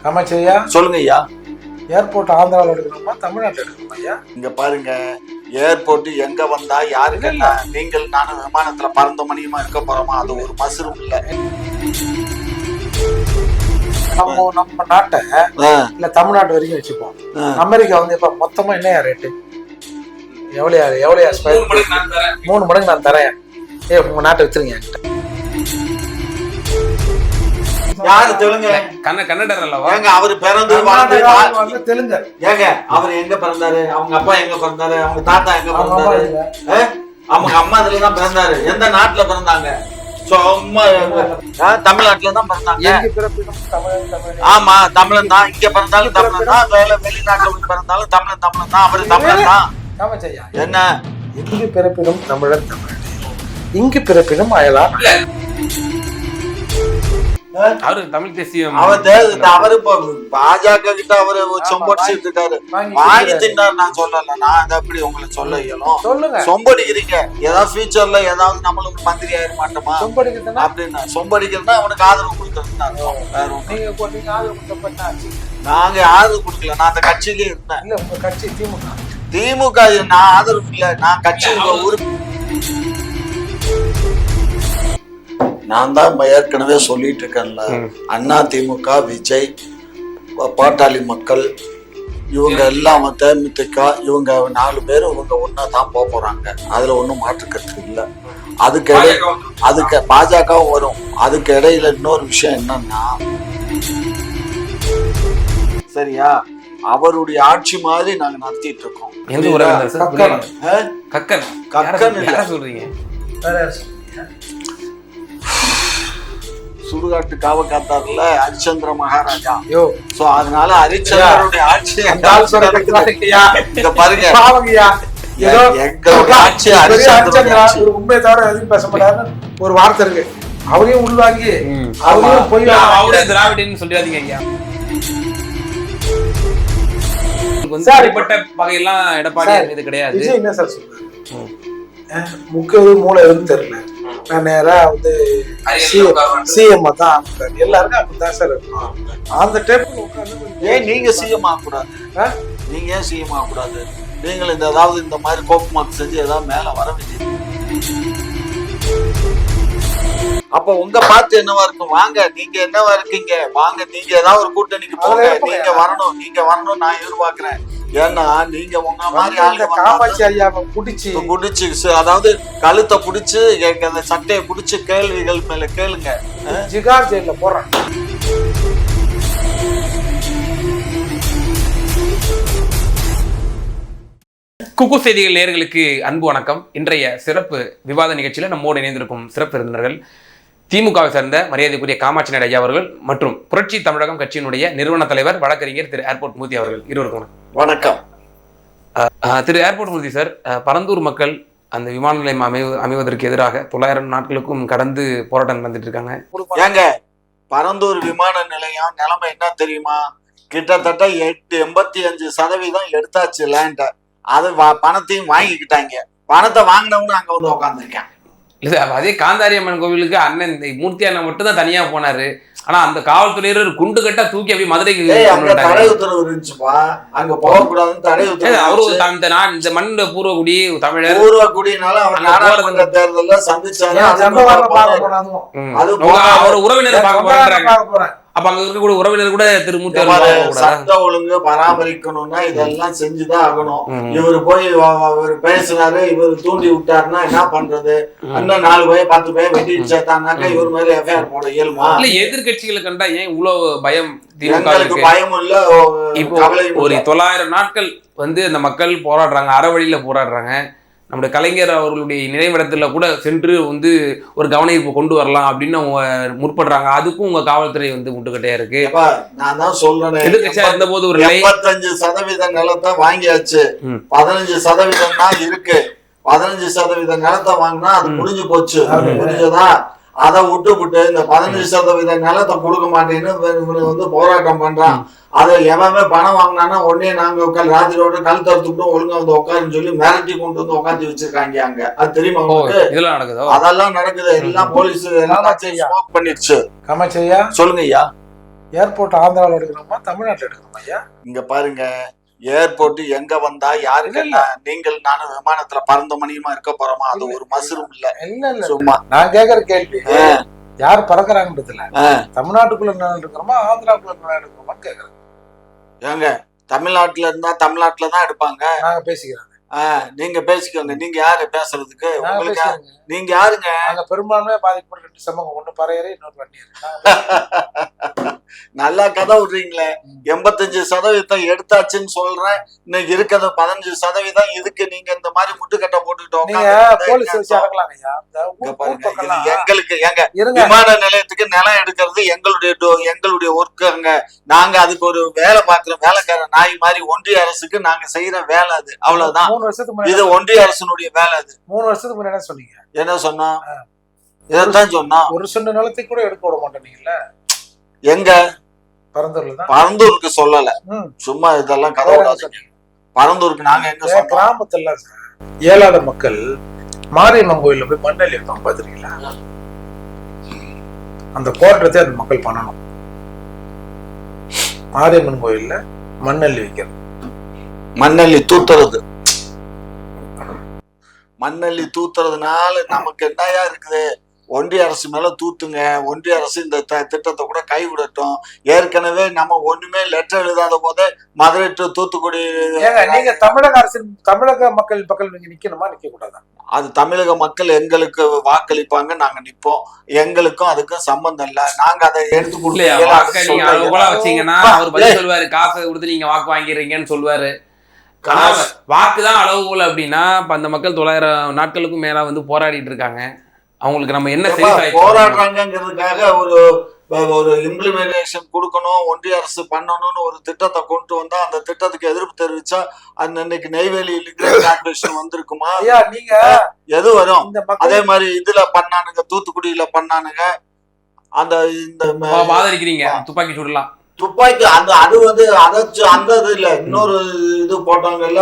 காமாட்சியா சொல்லுங்க ஐயா. ஏர்போர்ட் ஆந்திராவில் எடுக்கணுமா தமிழ்நாட்டில் எடுக்கணுமா ஐயா? இங்க பாருங்க, ஏர்போர்ட் எங்க வந்தா யாருக்கு என்ன, நீங்கள் நானும் விமானத்துல பறந்த மணியமா இருக்க போறோமா? அது ஒரு மசரும் இல்ல. நம்ம நாட்டை இல்ல தமிழ்நாட்டு வரைக்கும் வச்சுப்போம். அமெரிக்கா வந்து இப்ப மொத்தமா என்னையா ரேட்டு? எவ்வளோயா 3 மடங்கு நான் தரேன். உங்க நாட்டை வச்சிருங்க. யாரு தெலுங்கு? கன்னடர் அல்லவா? ஏங்க அவரு பிறந்து தெலுங்கு. ஏங்க அவர் எங்க பிறந்தாரு? அவங்க அப்பா எங்க பிறந்தாரு? அவங்க தாத்தா எங்க பிறந்தாரு? அவங்க அம்மா இதுலதான் பிறந்தாரு. எந்த நாட்டுல பிறந்தாங்க? தமிழ்நாட்டுல தான் பிறந்தாங்க. ஆமா, தமிழன் தான். இங்க பிறந்தாலும் தமிழன் தான், வெளிநாட்டுல பிறந்தாலும் தமிழன் தான். அவரு தமிழன் தான். என்ன? இங்கு பிறப்பினும் தமிழன் தமிழன், இங்கு பிறப்பினும் அயலான். அவரு தமிழ் தேசியம். அவரு பாஜக கிட்ட அவரு சொம்படிச்சுட்டு இருக்காரு. வாங்கி தின்னாரு. நான் சொல்லல, நான் அதை எப்படி உங்களை சொல்ல இயலும்? சொம்படிக்கிறீங்க. ஏதாவது ஃபியூச்சர்ல ஏதாவது நம்மளுக்கு மந்திரி ஆயிட மாட்டோமா அப்படின்னா? சொம்படிக்கிறதுனா அவனுக்கு ஆதரவு கொடுக்கறது. நாங்க ஆதரவு கொடுக்கல. நான் அந்த கட்சியிலே இருந்தேன். உங்க கட்சி திமுக. நான் ஆதரவு இல்ல. நான் கட்சி நான் தான் ஏற்கனவே சொல்லிட்டு இருக்கேன்ல, அண்ணா திமுக, விஜய், பாட்டாளி மக்கள், இவங்க எல்லாம் தேமுதிக, இவங்க 4 பேரும் இவங்க ஒன்னா தான் போறாங்க. அதுல ஒன்றும் மாற்றுக்கிறது இல்லை. அதுக்கு பாஜகவும் வரும். அதுக்கு இடையில இன்னொரு விஷயம் என்னன்னா, சரியா, அவருடைய ஆட்சி மாதிரி நாங்க நடத்திட்டு இருக்கோம். சொல்றீங்க சுடுகாட்டு காவ காத்தாருல ஹரிச்சந்திர மகாராஜா. சோ அதனால ஹரிச்சந்திரனுடைய ஆட்சி பாருங்க. உண்மை தவிர எதுவும் பேச மாட்டாரு. ஒரு வார்த்தை இருக்கு, அவரையும் உள்வாங்கி அவரையும் போய் திராவிடன்னு சொல்லிடாதீங்க ஐயா. வகையெல்லாம் எடப்பாடி இது கிடையாது. என்ன சார் சொல்றாரு? முக்கிய மூளை எதுவும் தெரியல. நான் நேரா வந்து சிஎம் தான் எல்லாருக்கும் அப்படித்தான் சார் இருக்கும். அந்த டைப்ல உட்காந்து ஏன் நீங்க சிஎம் ஆகக்கூடாது? நீங்க ஏன் சிஎம் ஆகக்கூடாது? நீங்கள் இந்த ஏதாவது இந்த மாதிரி கோப்பு மார்க் செஞ்சு ஏதாவது மேல வர வேண்டியது. அப்ப உங்க பார்த்து என்னவா இருக்கும்? வாங்க, நீங்க என்னவா இருக்கீங்க? வாங்க, நீங்க ஏதாவது ஒரு கூட்டணிக்கு போங்க. நீங்க வரணும் நான் எதிர்பார்க்கிறேன். ஏன்னா நீங்க உங்க மாதிரி காமாட்சி ஐயாவை புடிச்சு, அதாவது கழுத்தை புடிச்சு, அந்த சட்டையை புடிச்சு கேள்விகள் மேல கேளுங்க. ஜிகார் ஜெயில போறேன். குக்கு செய்திகள் நேயர்களுக்கு அன்பு வணக்கம். இன்றைய சிறப்பு விவாத நிகழ்ச்சியில நம்மோடு இணைந்திருக்கும் சிறப்பு விருந்தினர்கள் திமுகவை சேர்ந்த மரியாதைக்குரிய காமாட்சி நாயுடு ஐயா அவர்கள் மற்றும் புரட்சி தமிழகம் கட்சியினுடைய நிறுவன தலைவர் வழக்கறிஞர் திரு ஏர்போர்ட் மூர்த்தி அவர்கள். இருவருக்கும் வணக்கம். திரு ஏர்போர்ட் மூர்த்தி சார், பரந்தூர் மக்கள் அந்த விமான நிலையம் அமைவதற்கு எதிராக 900 நாட்களுக்கும் கடந்து போராட்டம் நடந்துட்டு இருக்காங்க. ஏங்க, பரந்தூர் விமான நிலையம் நிலைமை என்ன தெரியுமா? கிட்டத்தட்ட 85% எடுத்தாச்சு லேண்ட. அது பணத்தையும் வாங்கிக்கிட்டாங்க. பணத்தை வாங்கினவனு அங்க வந்து உட்காந்துருக்கேன். இல்ல, அதே காந்தாரி அம்மன் கோவிலுக்கு அண்ணன் மூர்த்தி அண்ணன் மட்டும் தான் தனியா போனாரு. ஆனா அந்த காவல்துறையினர் குண்டு கட்டா தூக்கி அப்படி மதுரைக்கு தடை உத்தரவு இருந்துச்சுப்பா. அங்க போகக்கூடாதுன்னு தடை உத்தரவு. அவரு இந்த மண் பூர்வகுடி தமிழர் பூர்வகுடினால அவர் நாடாளுமன்ற தேர்தல்ல சந்திச்சாரு. அவர் உறவினரை பார்க்க போறாங்க. அப்ப அங்க இருக்கக்கூடிய உறவினர் கூட திருமூர்த்தி சட்ட ஒழுங்கு பராமரிக்கணும்னா இதெல்லாம் செஞ்சுதான் ஆகணும். இவரு போய் இவர் பேசினாரு, இவர் தூண்டி விட்டாருன்னா என்ன பண்றது? இன்னும் 4 பேர் 10 பேர் வெட்டி சேர்த்தாங்கன்னாக்கா இவர் மேல எஃப்ஐஆர் போட இயலுமா? எதிர்கட்சிகளை கண்டா ஏன் இவ்வளவு பயம்? பயம் இல்ல. இப்போ ஒரு 900 நாட்கள் வந்து அந்த மக்கள் போராடுறாங்க, அறவழியில போராடுறாங்க. நம்முடைய கலைஞர் அவர்களுடைய நினைவிடத்துல கூட சென்று வந்து ஒரு கவனிப்பு கொண்டு வரலாம் அப்படின்னு அவங்க முற்படுறாங்க. அதுக்கும் உங்க காவல்துறை வந்து முட்டுக்கட்டையா இருக்கு. நான் தான் சொல்றேன், எதிர்கட்சியா இருந்த போது ஒரு 85% நிலத்தை வாங்கியாச்சு. 15% தான் இருக்கு. 15% நிலத்தை வாங்கினா அது முடிஞ்சு போச்சு. புரிஞ்சதா? அதை விட்டு இந்த 15% நிலத்தை கொடுக்க மாட்டேன்னு வந்து போராட்டம் பண்றான். அதை எவன் பணம் வாங்கினான்னா உடனே நாங்க ராத்திரியோட கல் தடுத்துக்கிட்டோம், ஒழுங்கா வந்து உட்காருன்னு சொல்லி மிரட்டி கொண்டு வந்து உட்காந்து வச்சிருக்காங்க அங்க. அது தெரியுமா உங்களுக்கு? அதெல்லாம் நடக்குது. எல்லாம் போலீஸ் பண்ணிடுச்சு. காமாட்சி ஐயா சொல்லுங்க ஐயா. ஏர்போர்ட் ஆந்திராவில் எடுக்கணுமா தமிழ்நாட்டில் எடுக்கணுமா ஐயா? இங்க பாருங்க, ஏர்போர்ட் எங்க வந்தா யாருக்கு என்ன, நீங்கள் நானும் விமானத்துல பறந்த மணியுமா இருக்க போறோமா? அது ஒரு மசரும் இல்ல. இல்ல சும்மா நான் கேக்குற கேள்வி யார் பறக்குறாங்கன்றதுல தமிழ்நாட்டுக்குள்ள நிலம் எடுக்கிறோமா ஆந்திராக்குள்ள நிலம் எடுக்கிறோமான்னு கேக்குறேன். ஏங்க தமிழ்நாட்டுல இருந்தா தமிழ்நாட்டுல தான் எடுப்பாங்க. நாங்க பேசிக்கிறோம். நீங்க பேசிக்கோங்க. நீங்க யாரு பேசுறதுக்கு? உங்களுக்கு நீங்க யாருங்க? நாங்க பெரும்பான்மையா பாதிக்கப்பட்ட 2 சமூகம், ஒண்ணு பறையறை இன்னொரு வன்னியர். நல்லா கதை விடுறீங்களே. 85% எடுத்தாச்சுன்னு சொல்றேன். இன்னைக்கு இருக்கிறது 15%. இதுக்கு நீங்க இந்த மாதிரி முட்டுக்கட்டை போட்டுக்கிட்டோம். போலீஸ் வச்சு அடக்கலாங்க ஐயா. எங்களுக்கு எங்க விமான நிலையத்துக்கு நிலம் எடுக்கிறது எங்களுடைய ஒர்க்குங்க. நாங்க அதுக்கு ஒரு வேலை பார்க்கிறோம். வேலைக்கார நாய் மாதிரி ஒன்றிய அரசுக்கு நாங்க செய்யற வேலை அது. அவ்வளவுதான். 3 வருஷத்துக்கு முன்னாடி இது ஒன்றிய அரசனுடைய வேலை அது. 3 வருஷத்துக்கு முன்னாடி என்ன சொன்னீங்க? என்ன சொன்னோம்? இதான் சொன்னோம். ஒரு சொன்ன நிலத்தை கூட எடுக்க விட மாட்டேங்கல்ல. எங்க பரந்தூர்ல தான். பரந்தூருக்கு சொல்லல, சும்மா இதெல்லாம் கதை விடாதீங்க. பரந்தூருக்கு நாங்க எங்க சொன்னோம்? கிராமத்துல ஏழாத மக்கள் மாரியம்மன் கோயில்ல போய் மண்ணெல்லி வைப்பாங்க, பாத்துருக்கீங்களா? அந்த போராட்டத்தை அந்த மக்கள் பண்ணணும். மாரியம்மன் கோயில்ல மண்ணெல்லி வைக்கிறது, மண்ணெல்லி தூத்துறது. மண்ணெல்லி தூத்துறதுனால நமக்கு என்னயா இருக்குது? ஒன்றிய அரசு மேல தூத்துங்க. ஒன்றிய அரசு இந்த திட்டத்தை கூட கைவிடட்டும். ஏற்கனவே நம்ம ஒண்ணுமே லெட்டர் எழுதாத போதே மதுரை டு தூத்துக்குடி. நீங்க தமிழக அரசு தமிழக மக்கள் பக்கம் நீங்க நிக்கணுமா நிக்க கூடாதா? அது தமிழக மக்கள் எங்களுக்கு வாக்களிப்பாங்க, நாங்க நிப்போம். எங்களுக்கும் அதுக்கும் சம்பந்தம் இல்ல. நாங்க அதை எடுத்து வச்சீங்கன்னா அவர் பதில் சொல்லுவாரு, காசை கொடுத்து நீங்க வாக்கு வாங்கிடுறீங்கன்னு சொல்லுவாரு. வாக்குதான் அளவுகோல் அப்படின்னா அந்த மக்கள் 900 நாட்களுக்கும் மேல வந்து போராடிட்டு இருக்காங்க. அவங்களுக்கு நம்ம என்ன போராடுறாங்கிறதுக்காக ஒரு இம்ப்ளிமெண்டேஷன் கொடுக்கணும், ஒன்றிய அரசு பண்ணணும்னு ஒரு திட்டத்தை கொண்டு வந்தா அந்த திட்டத்துக்கு எதிர்ப்பு தெரிவிச்சா இன்னைக்கு நெய்வேலி கார்பரேஷன் வந்திருக்குமா? நீங்க எது வரும்? அதே மாதிரி இதுல பண்ணானுங்க, தூத்துக்குடியில பண்ணானுங்க. அந்த இந்த ஆதரிக்கிறீங்க துப்பாக்கி சுடலாம். துப்பாக்கி அது வந்து அந்த இது இல்ல, இன்னொரு இது போட்டாங்கல்ல,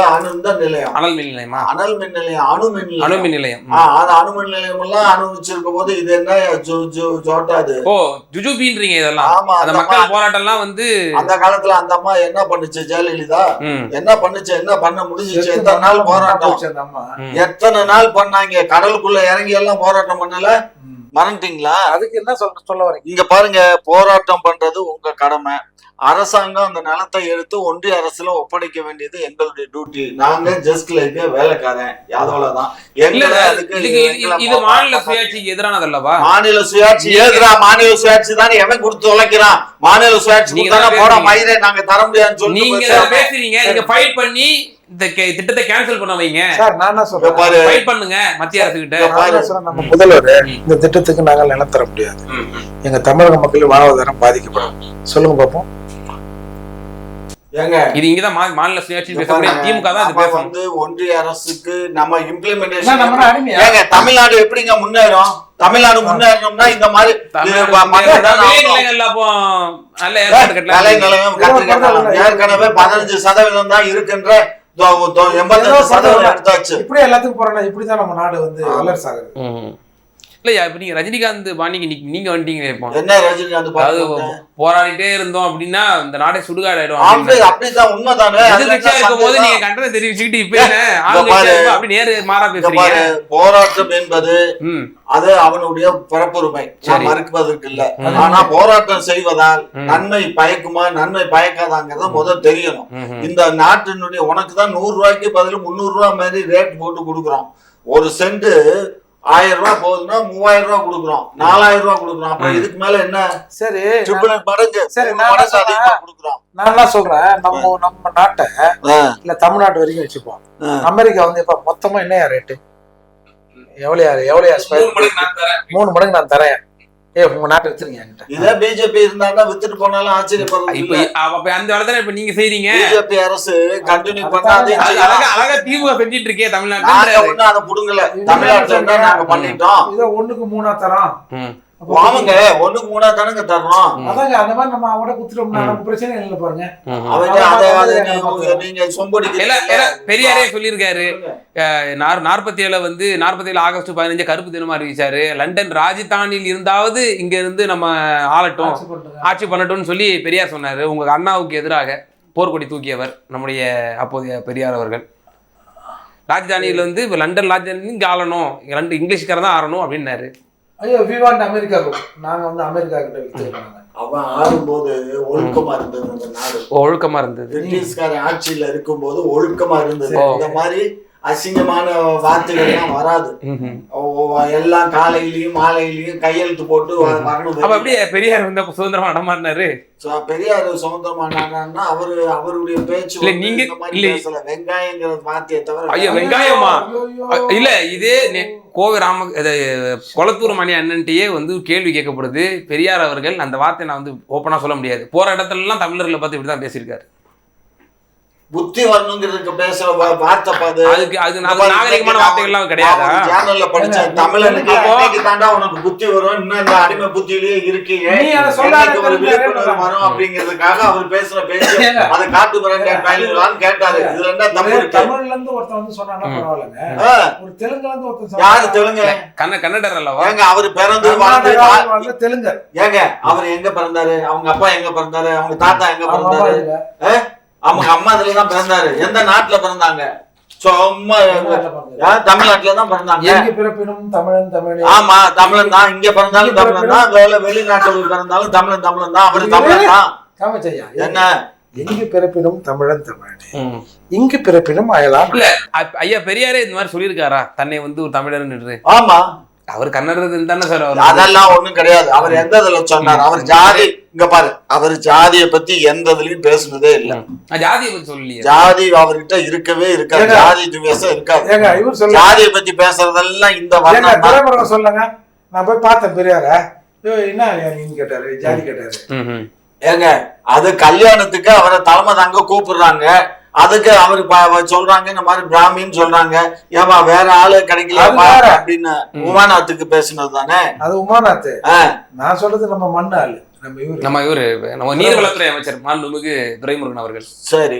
நிலையம், அனல் மின் நிலையமா? அனல் மின் நிலையம், அணு மின் நிலையம். அது அணு மின் நிலையம் எல்லாம் அனுபவிச்சிருக்கும் போது இது என்ன ஜோட்டாது? ஓ ஜுஜுபின்றீங்க இதெல்லாம். ஆமா, அந்த மக்கள் போராட்டம் எல்லாம் வந்து அந்த காலத்துல அந்த அம்மா என்ன பண்ணுச்சு? ஜெயலலிதா என்ன பண்ணுச்சு? என்ன பண்ண முடிஞ்சிச்சு? எத்தனை நாள் போராட்டம்? எத்தனை நாள் பண்ணாங்க? கடலுக்குள்ள இறங்கி எல்லாம் போராட்டம் பண்ணல? மறந்துட்டீங்களா? அதுக்கு என்ன சொல்ல வரீங்க? இங்க பாருங்க, போராட்டம் பண்றது உங்க கடமை. அரசாங்கம் அந்த நிலத்தை எடுத்து ஒன்றிய அரசுல ஒப்படைக்க வேண்டியது எங்களுடைய டியூட்டி. நாங்க ஜஸ்ட் லைக் வேலைக்காரன், அவ்வளவுதான். இது மாநில சுயாட்சிக்கு எதிரானதல்லவா? மாநில சுயாட்சி எதிரா? மாநில சுயாட்சி தானே எவன் கொடுத்து உழைக்கிறான்? மாநில சுயாட்சி போட மயிரை நாங்க தர முடியாதுன்னு சொல்லி நீங்க பேசுறீங்க. நீங்க ஃபைட் பண்ணி இந்த திட்டத்தை கேன்சல் பண்ண வைங்க சார். நான் என்ன சொல்றேன், ஃபைட் பண்ணுங்க மத்திய அரசு கிட்ட. நம்ம முதல்வர் இந்த திட்டத்துக்கு நாங்க நிலம் தர முடியாது, எங்க தமிழக மக்கள் வாழ்வாதாரம் பாதிக்கப்படும். சொல்லுங்க பாப்போம். இது இங்கதான் மாநில சுயாட்சி பேசக்கூடிய திமுக தான் இது பேசும். வந்து ஒன்றிய அரசுக்கு நம்ம இம்ப்ளிமெண்டேஷன் தமிழ்நாடு எப்படிங்க முன்னேறும்? தமிழ்நாடு முன்னேறணும்னா இந்த மாதிரி ஏற்கனவே 15% தான் இருக்கின்ற 80% எடுத்தாச்சு. இப்படி எல்லாத்துக்கும் போறோம்னா இப்படிதான் நம்ம நாடு வந்து வளர்ச்சி ஆகுது. இல்லையா? இப்ப நீங்க ரஜினிகாந்த் பாணிக்கு நீங்க வந்துட்டீங்க. என்ன ரஜினிகாந்த் போராடிட்டே இருந்தோம் அப்படின்னா இந்த நாடே சுடுகாடாயிடும். அப்படிதான் உண்மைதானே. இருக்கும் போது நீங்க கண்டதை தெரிவிச்சுக்கிட்டு இப்ப அப்படி நேரு மாறா பேசுறீங்க. போராட்டம் என்பது அது அவனுடைய பிறப்புரிமை, மறுப்பதற்கு இல்ல. ஆனா போராட்டம் செய்வதால் நன்மை பயக்குமா நன்மை பயக்காதாங்கிறத முதல் தெரியணும். இந்த நாட்டினுடைய உனக்கு தான் 100 ரூபாய்க்கு பதில் 300 ரூபாய் மாதிரி ரேட் போட்டு கொடுக்குறோம். ஒரு சென்ட் 1000 ரூபாய் போகுதுன்னா 3000 ரூபாய் கொடுக்குறோம், 4000 ரூபாய் கொடுக்குறோம். அப்புறம் இதுக்கு மேல என்ன? சரி, மடங்கு. சரி, அதிகமா கொடுக்குறோம். நான் என்ன சொல்றேன், நம்ம நாட்டை இல்ல தமிழ்நாட்டு வரைக்கும் வச்சுப்போம். அமெரிக்கா வந்து இப்ப மொத்தமா என்னையா ரேட்டு? எவ்வளவு 3 மடங்கு நான் தரேன். உங்க நாட்டை வச்சிருக்கீங்க. இதே பிஜேபி இருந்தாங்கன்னா வித்துட்டு போனாலும் ஆச்சரியப்படுறது. இப்ப அந்த வேலை இப்ப நீங்க செய்றீங்க. பிஜேபி அரசு கண்டினியூ பண்ணாதே. அழகா திமுக செஞ்சிட்டு இருக்கே தமிழ்நாட்டுல. அதை புடுங்கல. தமிழ்நாட்டுல நாங்க பண்ணிட்டோம். இதை 1க்கு 3 தரோம். அவங்க 1:3 தானங்க தர்றோம். அதாங்க அந்த மாதிரி நம்ம அவட குத்துட்டோம்னா நம்ம பிரச்சனை இல்லை பாருங்க. நீங்க சொம்படி பெரியாரே சொல்லியிருக்காரு 47 வந்து 47 ஆகஸ்ட் 15 கருப்பு தினமா அறிவிச்சாரு. லண்டன் ராஜதானியில் இருந்தாவது இங்க இருந்து நம்ம ஆளட்டும் ஆட்சி பண்ணட்டும்னு சொல்லி பெரியார் சொன்னாரு. உங்க அண்ணாவுக்கு எதிராக போர்க்கொடி தூக்கியவர் நம்முடைய அப்போதைய பெரியார் அவர்கள். ராஜதானியில் வந்து லண்டன் ராஜதானி இங்க ஆளணும், லண்டன் இங்கிலீஷ்காரன் தான் ஆளணும் அப்படின்னாரு. ஐயோ வி வாண்ட் அமெரிக்கா, நாங்க வந்து அமெரிக்கா கிட்ட வித்துறாங்க. அவன் ஆடும்போது ஒழுக்கமா இருந்தது அந்த நாடு, ஒழுக்கமா இருந்தது. பிரிட்டிஷ்கார ஆட்சியில இருக்கும்போது ஒழுக்கமா இருந்தது. இந்த மாதிரி அசிங்கமான வார்த்தைகள் எல்லாம் வராது. எல்லாம் காலையிலயும் மாலையிலயும் கையெழுத்து போட்டு வரணும். அப்படியே பெரியார் வந்து சுதந்திரமா நடமாடினாரு. பெரியார் சுதந்திரமானா அவருடைய பேச்சு நீங்க வெங்காயங்கிற வார்த்தையை தவிர. ஐயோ வெங்காயமா இல்ல, இதே கோவை கொளத்தூர் மணி அண்ணன்ட்டையே வந்து கேள்வி கேட்கப்படுது. பெரியார் அவர்கள் அந்த வார்த்தையை நான் வந்து ஓப்பனா சொல்ல முடியாது, போற இடத்துல எல்லாம் தமிழர்களை பார்த்து இப்படிதான் பேசியிருக்காரு. புத்தி வரணுங்கிறதுக்கு பேசுற வார்த்தை பாது. அது நாகரிகமான வார்த்தைகள்லாம் கிடையாது. சேனல்ல படிச்ச தமிழனுக்கு தாண்டா உனக்கு புத்தி வரும், இன்னும் இந்த அடிமை புத்தியிலேயே இருக்கீங்க ஒரு விழிப்புணர்வு வரும் அப்படிங்கிறதுக்காக அவர் பேசுற பேச்சு அதை காட்டு பயன்படுத்தலான்னு கேட்டாரு. இதுல என்ன தமிழ் இருக்கு? தமிழ்ல இருந்து ஒருத்தன் வந்து சொன்னானா பரவாயில்லைங்க, ஒரு தெலுங்குல இருந்து ஒருத்தன். யாரு தெலுங்கு? கன்னடர் அல்லவா? ஏங்க அவர் பிறந்து வாழ்ந்து தெலுங்கு. ஏங்க அவர் எங்க பிறந்தாரு? அவங்க அப்பா எங்க பிறந்தாரு? அவங்க தாத்தா எங்க பிறந்தாரு? அவங்க அம்மா இதுலதான் பிறந்தாரு. எந்த நாட்டுல பிறந்தாங்க? சும்மா தமிழ்நாட்டுல தான் பிறந்தாங்க. ஆமா தமிழன் தான். இங்க பிறந்தாலும் தமிழன் தான், வெளிநாட்டுல பிறந்தாலும் தமிழன் தான். அவரு தமிழன் தான். என்ன எங்கு பிறப்பினும் தமிழன் தமிழன், இங்கு பிறப்பினும் அயலாம். இல்ல ஐயா பெரியாரே இந்த மாதிரி சொல்லியிருக்காரா தன்னை வந்து ஒரு தமிழர்னு? ஆமா, அவர் கன்னடத்தில் தானே சார். அதெல்லாம் ஒண்ணும் கிடையாது. அவர் எந்த இதுல சொன்னார்? அவர் ஜாதி, இங்க பாரு, அவர் ஜாதியை பத்தி எந்த இதுலயும் பேசுனதே இல்ல. ஜாதியை பத்தி சொல்லலையே. ஜாதி அவர்கிட்ட இருக்கவே இருக்காது. ஜாதி துவேஷம் இருக்காது. ஜாதியை பத்தி பேசுறதெல்லாம் இந்த வர்ணம் சொல்லுங்க. நான் போய் பார்த்தேன் பெரியார, என்ன நீங்க கேட்டாரு, ஜாதி கேட்டாரு. ஏங்க அது கல்யாணத்துக்கு அவரை தலைமை தாங்க கூப்பிடுறாங்க. அதுக்கு அவரு சொல்றாங்க இந்த மாதிரி பிராமின்னு சொல்றாங்க. ஏமா வேற ஆளு கிடைக்கல அப்படின்னு உமாநாத்துக்கு பேசுனது தானே. அது உமாநாத். நான் சொல்றது நம்ம மண்ணு ஆளு, நம்ம நீர்வளத்துறை அமைச்சர் மாண்புமிகு துரைமுருகன் அவர்கள். சரி,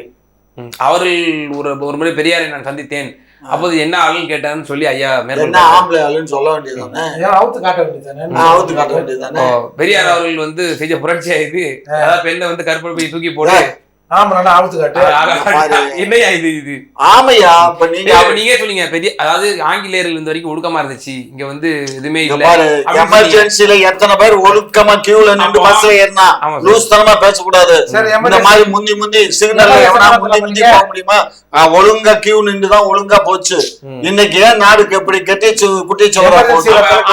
அவர்கள் ஒரு முறை பெரியாரை நான் சந்தித்தேன். அப்போது என்ன ஆளுன்னு கேட்டாருன்னு சொல்லி ஐயா என்ன ஆம்பளை ஆளுன்னு சொல்ல வேண்டியதுதானே, அவுத்து காட்ட வேண்டியதுதானே, அவுத்து காட்ட வேண்டியதுதானே. பெரியார் அவர்கள் வந்து செஞ்ச புரட்சியா இது. அதாவது பெண்ணை வந்து கருப்பை போய் தூக்கி போட்டு நீங்க சொல்லுங்க பெரிய, அதாவது ஆங்கிலேயர்கள் இருந்த வரைக்கும் ஒழுக்கமா இருந்துச்சு, இங்க வந்து எதுவுமே இல்ல. எமர்ஜென்சில எத்தனை பேர் ஒழுக்கமா கியூல நின்று பஸ்ல ஏறினா லூஸ் தனமா பேசக்கூடாது. இந்த மாதிரி முந்தி சிக்னல்ல எவனா முந்தி போக முடியுமா? ஒழுங்கா கியூ நின்றுதான் ஒழுங்கா போச்சு. இன்னைக்கு ஏன் நாடுக்கு எப்படி கட்டி குட்டி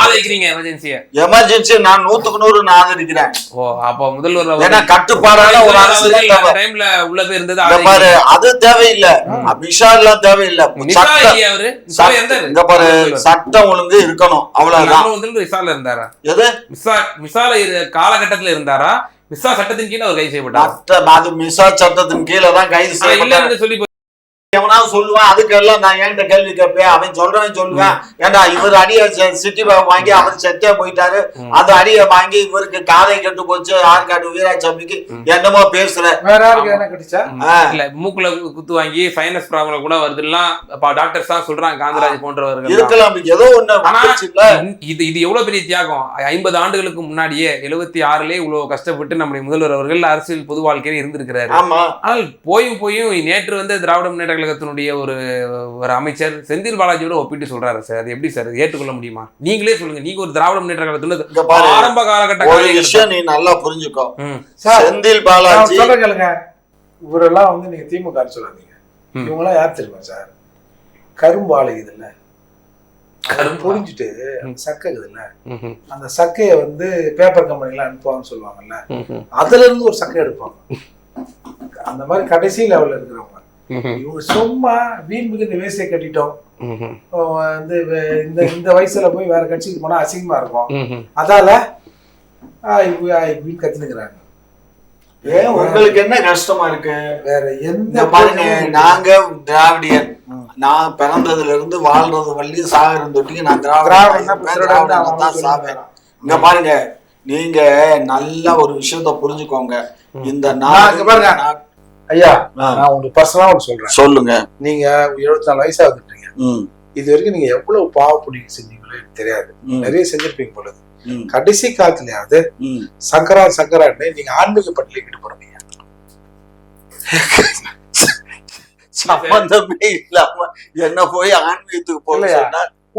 ஆதரிக்கிறீங்க எமர்ஜென்சி? நான் 100% நான் ஆதரிக்கிறேன். அப்ப முதல்வர் ஏன்னா கட்டுப்பாடான ஒரு அரசு டைம்ல உள்ள போய் இருந்தது. அது தேவையில்லை, விஷாலாம் தேவையில்லை. சட்டம் ஒழுங்கு இருக்கணும், அவ்வளவுதான். இருந்தாரா? எது மிசால காலகட்டத்துல இருந்தாரா? மிசா சட்டத்தின் கீழே அவர் கைது செய்யப்பட்டார். அது மிசா சட்டத்தின் கீழே தான் கைது செய்யப்பட்டார் சொல்லி எவனாவது சொல்லுவான். அதுக்கெல்லாம் நான் என்கிட்ட கேள்வி கேட்பேன். அவன் சொல்லுவேன், ஏண்டா இவர் அடிய சிட்டி வாங்கி அவர் செத்தே போயிட்டாரு, அந்த அடிய வாங்கி இவருக்கு காதை கெட்டு போச்சு, ஆற்காடு வீராசாமிக்கு என்னமோ பேசுற. மூக்குல குத்து வாங்கி சைனஸ் ப்ராப்ளம் கூட வருதுலாம் டாக்டர்ஸ் தான் சொல்றாங்க, காந்திராஜ் போன்றவர்கள் இருக்கலாம். ஏதோ ஒண்ணு. இது எவ்வளவு பெரிய தியாகம். 50 ஆண்டுகளுக்கு முன்னாடியே 76 இவ்வளவு கஷ்டப்பட்டு நம்முடைய முதல்வர் அவர்கள் அரசியல் பொது வாழ்க்கையில இருந்திருக்கிறாரு. ஆனால் போயும் நேற்று வந்து திராவிட முன்னேற்ற கழகத்தினுடைய ஒரு அமைச்சர் செந்தில் பாலாஜியோட ஒப்பிட்டு சொல்றாரு சார். அது எப்படி சார் ஏற்றுக்கொள்ள முடியுமா? நீங்களே சொல்லுங்க. நீங்க ஒரு திராவிட முன்னேற்ற கழகத்துல ஆரம்ப காலகட்ட நீ நல்லா புரிஞ்சுக்கோ. செந்தில் பாலாஜி சொல்லுங்க. இவரெல்லாம் வந்து நீங்க திமுக சொல்லாதீங்க. இவங்கெல்லாம் யார் தெரியுமா சார்? கரும்பு ஆலைக்குது இல்ல, புரிஞ்சுட்டு சக்கை இருக்குதுல்ல, அந்த சக்கைய வந்து பேப்பர் கம்பெனிலாம் அனுப்புவாங்கன்னு சொல்லுவாங்கல்ல, அதுல இருந்து ஒரு சக்கை எடுப்பாங்க. அந்த மாதிரி கடைசி லெவல்ல இருக்கிறவங்க இவங்க சும்மா வீண் மிகுந்த வேசியை கட்டிட்டோம், வந்து இந்த வயசுல போய் வேற கட்சிக்கு போனா அசிங்கமா இருக்கும், அதால வீண் கத்தினுக்கிறாங்க. ஏன் உங்களுக்கு என்ன கஷ்டமா இருக்கு? வேற எந்த பாருங்க, நாங்க திராவிடியன். நான் பிறந்ததுல இருந்து வாழ்றது வள்ளி சாகரம் தொட்டிக்கு நான் திராவிடம் தான் சாவேன். இங்க பாருங்க, நீங்க நல்ல ஒரு விஷயத்த புரிஞ்சுக்கோங்க. இந்த பாருங்க ஐயா, நான் உங்களுக்கு பர்சனலா ஒன்று சொல்றேன். சொல்லுங்க. நீங்க 74 வயசாகுதுன்றீங்க. இது வரைக்கும் நீங்க எவ்வளவு பாவ புண்ணியம் செஞ்சீங்களோ எனக்கு தெரியாது. நிறைய செஞ்சிருப்பீங்க பொழுது. கடைசி காலத்துலயாவது சங்கரான்னு நீங்க ஆன்மீக பட்டியலிட்டு போறீங்க. சம்பந்தமே இல்லாம என்ன போய் ஆன்மீகத்துக்கு போகலையா?